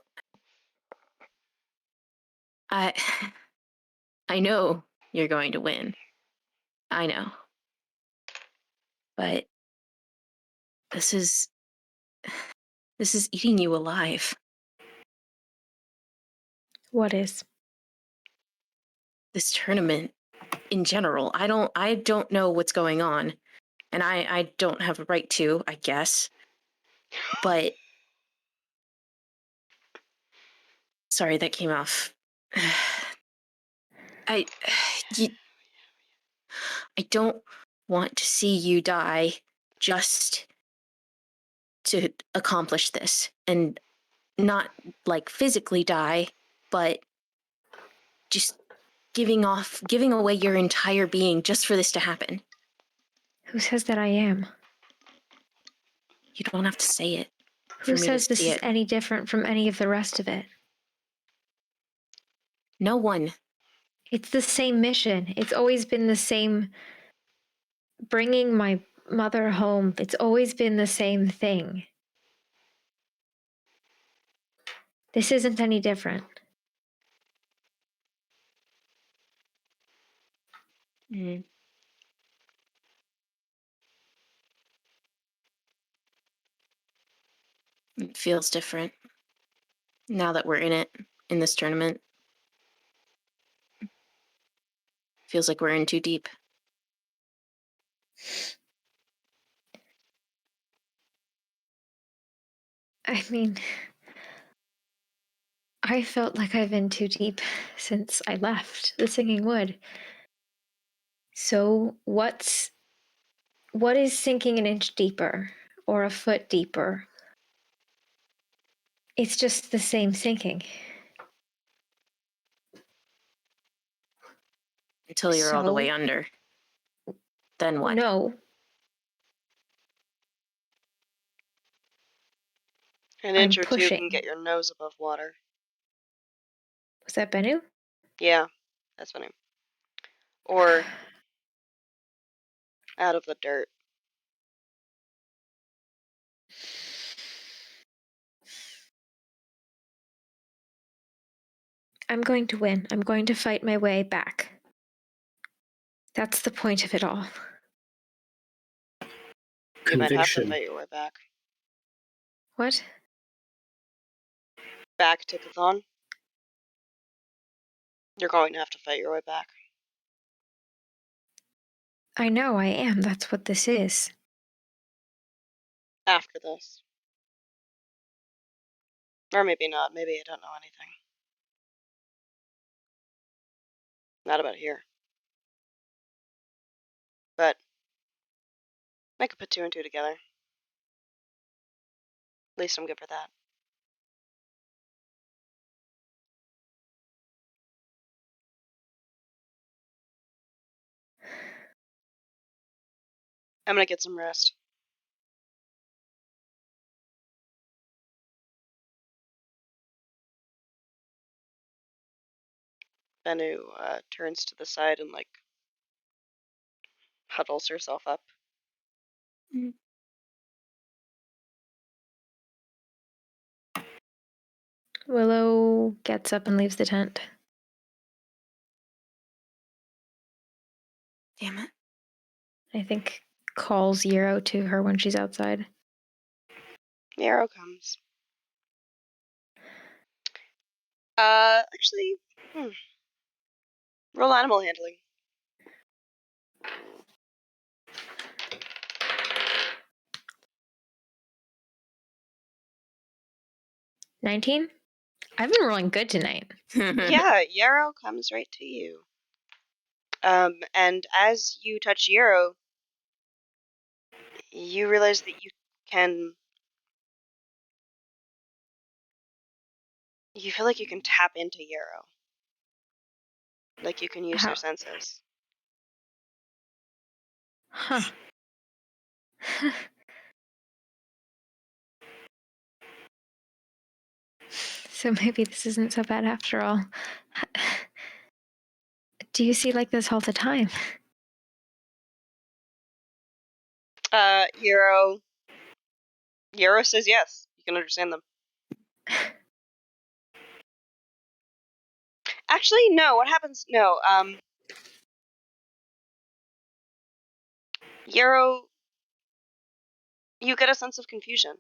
I know you're going to win. I know. But this is eating you alive. What is? This tournament in general. I don't know what's going on. And I don't have a right to, I guess. But sorry, that came off. I don't want to see you die just to accomplish this, and not like physically die, but just giving away your entire being just for this to happen. Who says that I am? You don't have to say it. Who says this is any different from any of the rest of it? No one. It's the same mission. It's always been the same. Bringing my mother home. It's always been the same thing. This isn't any different. Mm. It feels different now that we're in this tournament. Feels like we're in too deep. I mean, I felt like I've been too deep since I left the Singing Wood. So what is sinking an inch deeper or a foot deeper? It's just the same sinking. Until you're all the way under. Then what? No. An inch I'm or two pushing. can get your nose above water. Was that Bennu? Yeah, that's funny. Or out of the dirt. I'm going to win. I'm going to fight my way back. That's the point of it all. You might have to Conviction. fight your way back. What? Back to Chthon. You're going to have to fight your way back. I know I am. That's what this is. After this. Or maybe not. Maybe I don't know anything. Not about here. But I could put two and two together. At least I'm good for that. I'm gonna get some rest. Bennu turns to the side and like huddles herself up. Mm. Willow gets up and leaves the tent. Damn it. I think calls Yero to her when she's outside. Yarrow comes. Actually, roll animal handling. 19? I've been rolling good tonight. Yeah, Yarrow comes right to you. And as you touch Yarrow, you realize that you feel like you can tap into Yarrow. Like you can use How? your senses. Huh. So maybe this isn't so bad after all. Do you see like this all the time? Yarrow says yes. You can understand them. Actually, no. What happens? No. Yarrow, you get a sense of confusion.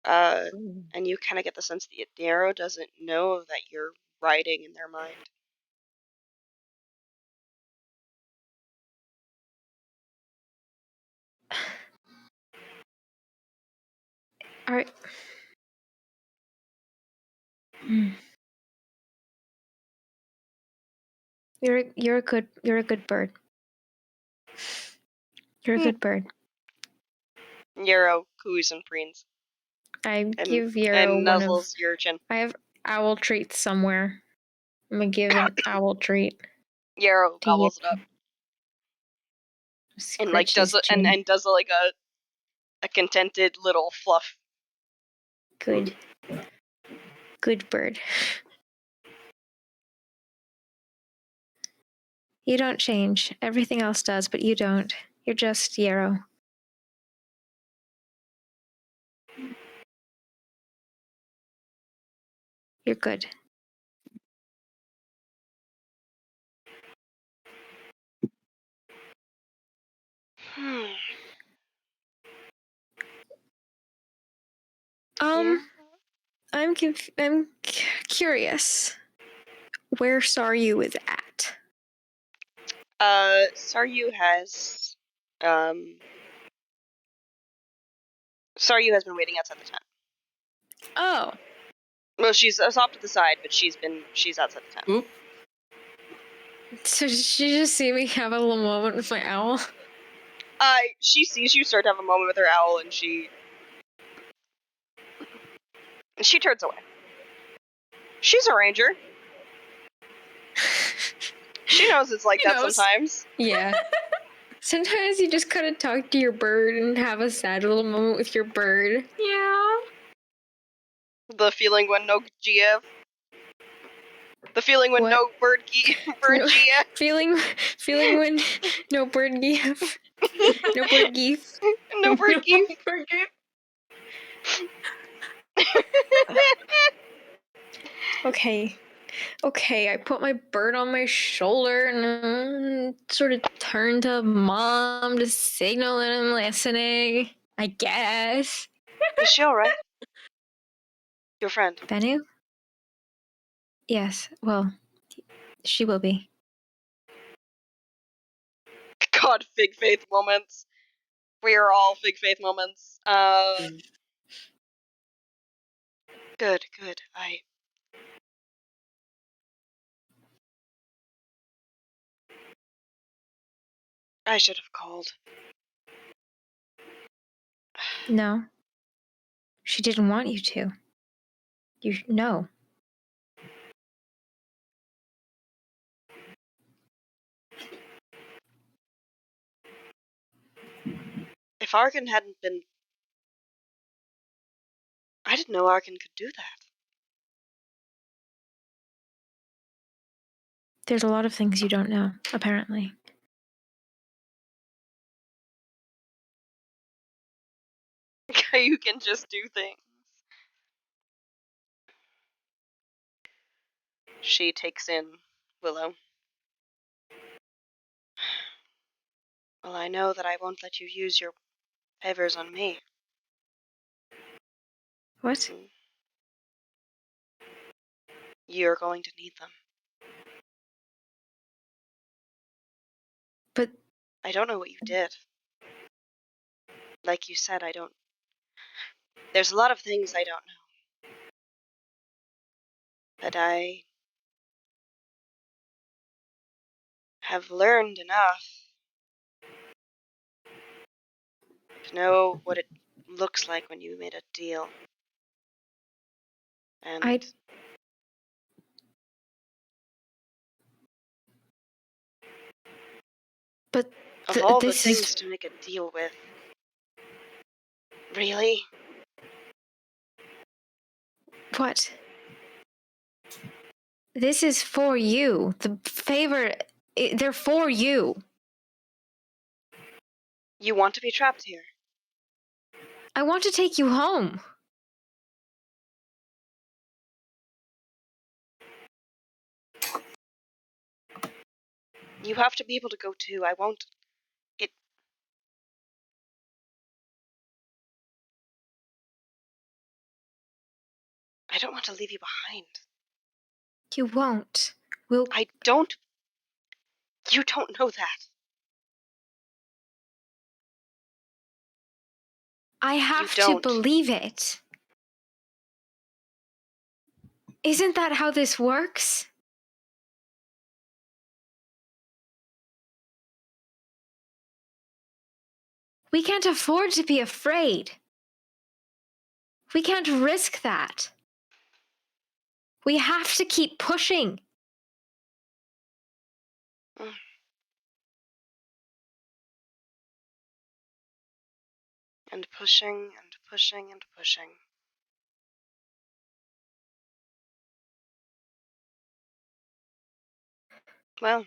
And you kind of get the sense that Yarrow doesn't know that you're riding in their mind. All right. You're a good bird. You're a good bird. Yarrow coos and preens. I give Yarrow and one of. nuzzles your chin. I have owl treats somewhere. I'm gonna give an owl treat. Yarrow gobbles it up. And like Scratches chin. and does like a contented little fluff. Good. Good bird. You don't change. Everything else does, but you don't. You're just Yarrow. You're good. Yeah. I'm curious. Where Saryu is at? Saryu has been waiting outside the tent. Oh. Well, she's off to the side, but she's outside the tent. Oop. So did she just see me have a little moment with my owl? She sees you start to have a moment with her owl, and she turns away. She's a ranger. She knows it's like that sometimes. Yeah. Sometimes you just gotta talk to your bird and have a sad little moment with your bird. Yeah. The feeling when no GF. The feeling when What? no bird No. GF. Feeling when no bird geef. No bird geef. No bird geef. Okay, I put my bird on my shoulder and sort of turn to Mom to signal that I'm listening. I guess. Is she alright? Your friend. Bennu? Yes, well, she will be. God, fig faith moments. We are all fig faith moments. Good. I should have called. No. She didn't want you to. No. If Arkin hadn't been... I didn't know Arkin could do that. There's a lot of things you don't know, apparently. You can just do things. She takes in Willow. Well, I know that I won't let you use your favors on me. What? You're going to need them. But... I don't know what you did. Like you said, I don't... There's a lot of things I don't know. But I have learned enough to know what it looks like when you made a deal. And But of all the this things is... to make a deal with, really? What? This is for you. The favor, they're for you. You want to be trapped here? I want to take you home. You have to be able to go too. I won't. I don't want to leave you behind. You won't. I don't. You don't know that. I have to believe it. Isn't that how this works? We can't afford to be afraid. We can't risk that. We have to keep pushing. And pushing and pushing and pushing. Well,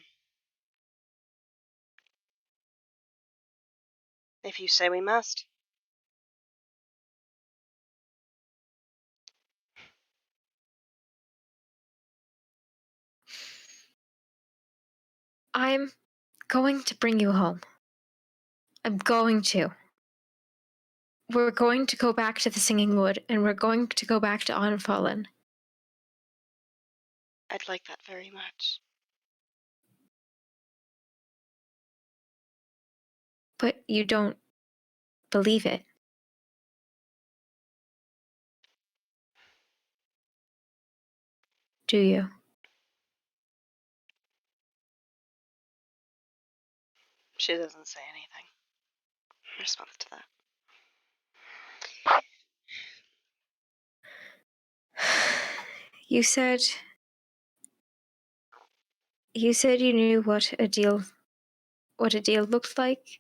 if you say we must. I'm going to bring you home. I'm going to. We're going to go back to the Singing Wood, and we're going to go back to Unfallen. I'd like that very much. But you don't believe it. Do you? She doesn't say anything in response to that. You said you knew what a deal looked like.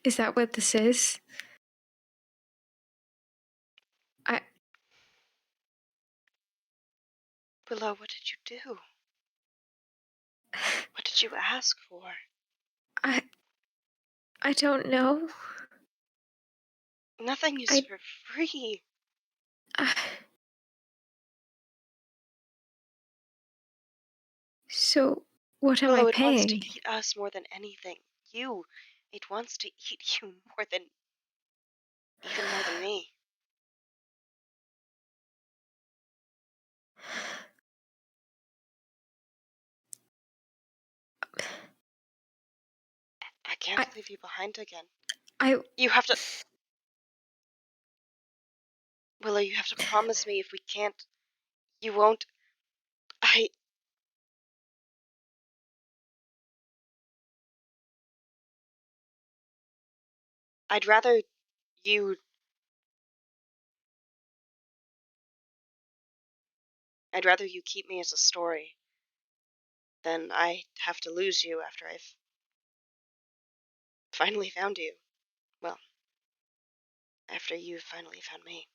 Is that what this is? Willow, what did you do? What did you ask for? I don't know. Nothing is for free. So, what am Willow, I it wants to paying? eat us more than anything. It wants to eat you even more than me. I can't leave you behind again. You have to... Willow, you have to promise me if we can't... You won't... I'd rather you... I'd rather you keep me as a story than I have to lose you after I've finally found you. Well, after you've finally found me.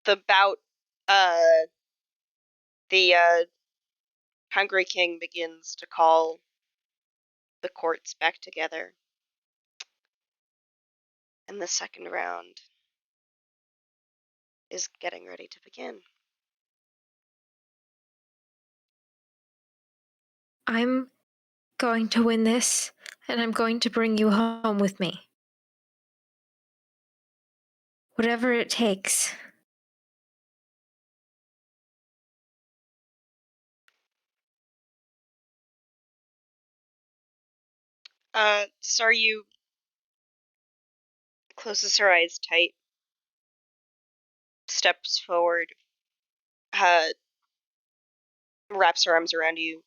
The Hungry King begins to call the courts back together. And the second round is getting ready to begin. I'm going to win this, and I'm going to bring you home with me. Whatever it takes. Saryu closes her eyes tight, steps forward, wraps her arms around you,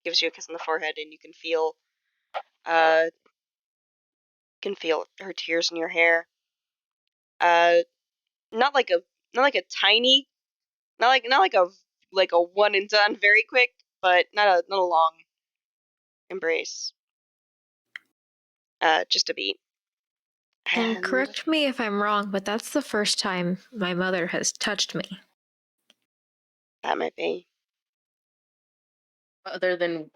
gives you a kiss on the forehead, and you can feel her tears in your hair. Not like a tiny, not like a one and done, very quick, but not a long embrace. Just a beat. And correct me if I'm wrong, but that's the first time my mother has touched me. That might be. Other than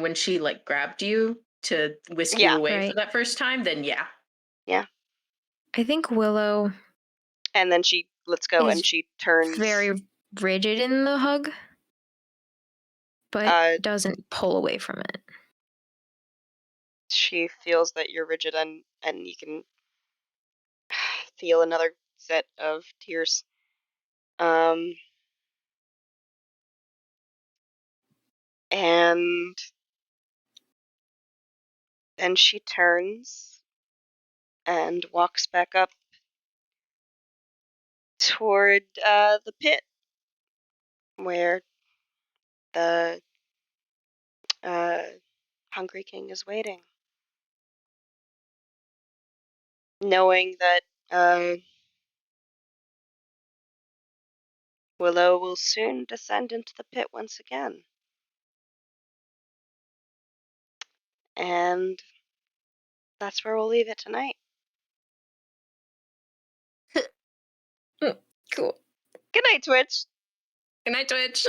when she like grabbed you to whisk you away for that first time, then yeah. Yeah. I think Willow. And then she lets go and she turns very rigid in the hug, but doesn't pull away from it. She feels that you're rigid and you can feel another set of tears. And then she turns and walks back up toward the pit where the Hungry King is waiting, knowing that Willow will soon descend into the pit once again. And that's where we'll leave it tonight. Cool. Good night, Twitch. Good night, Twitch.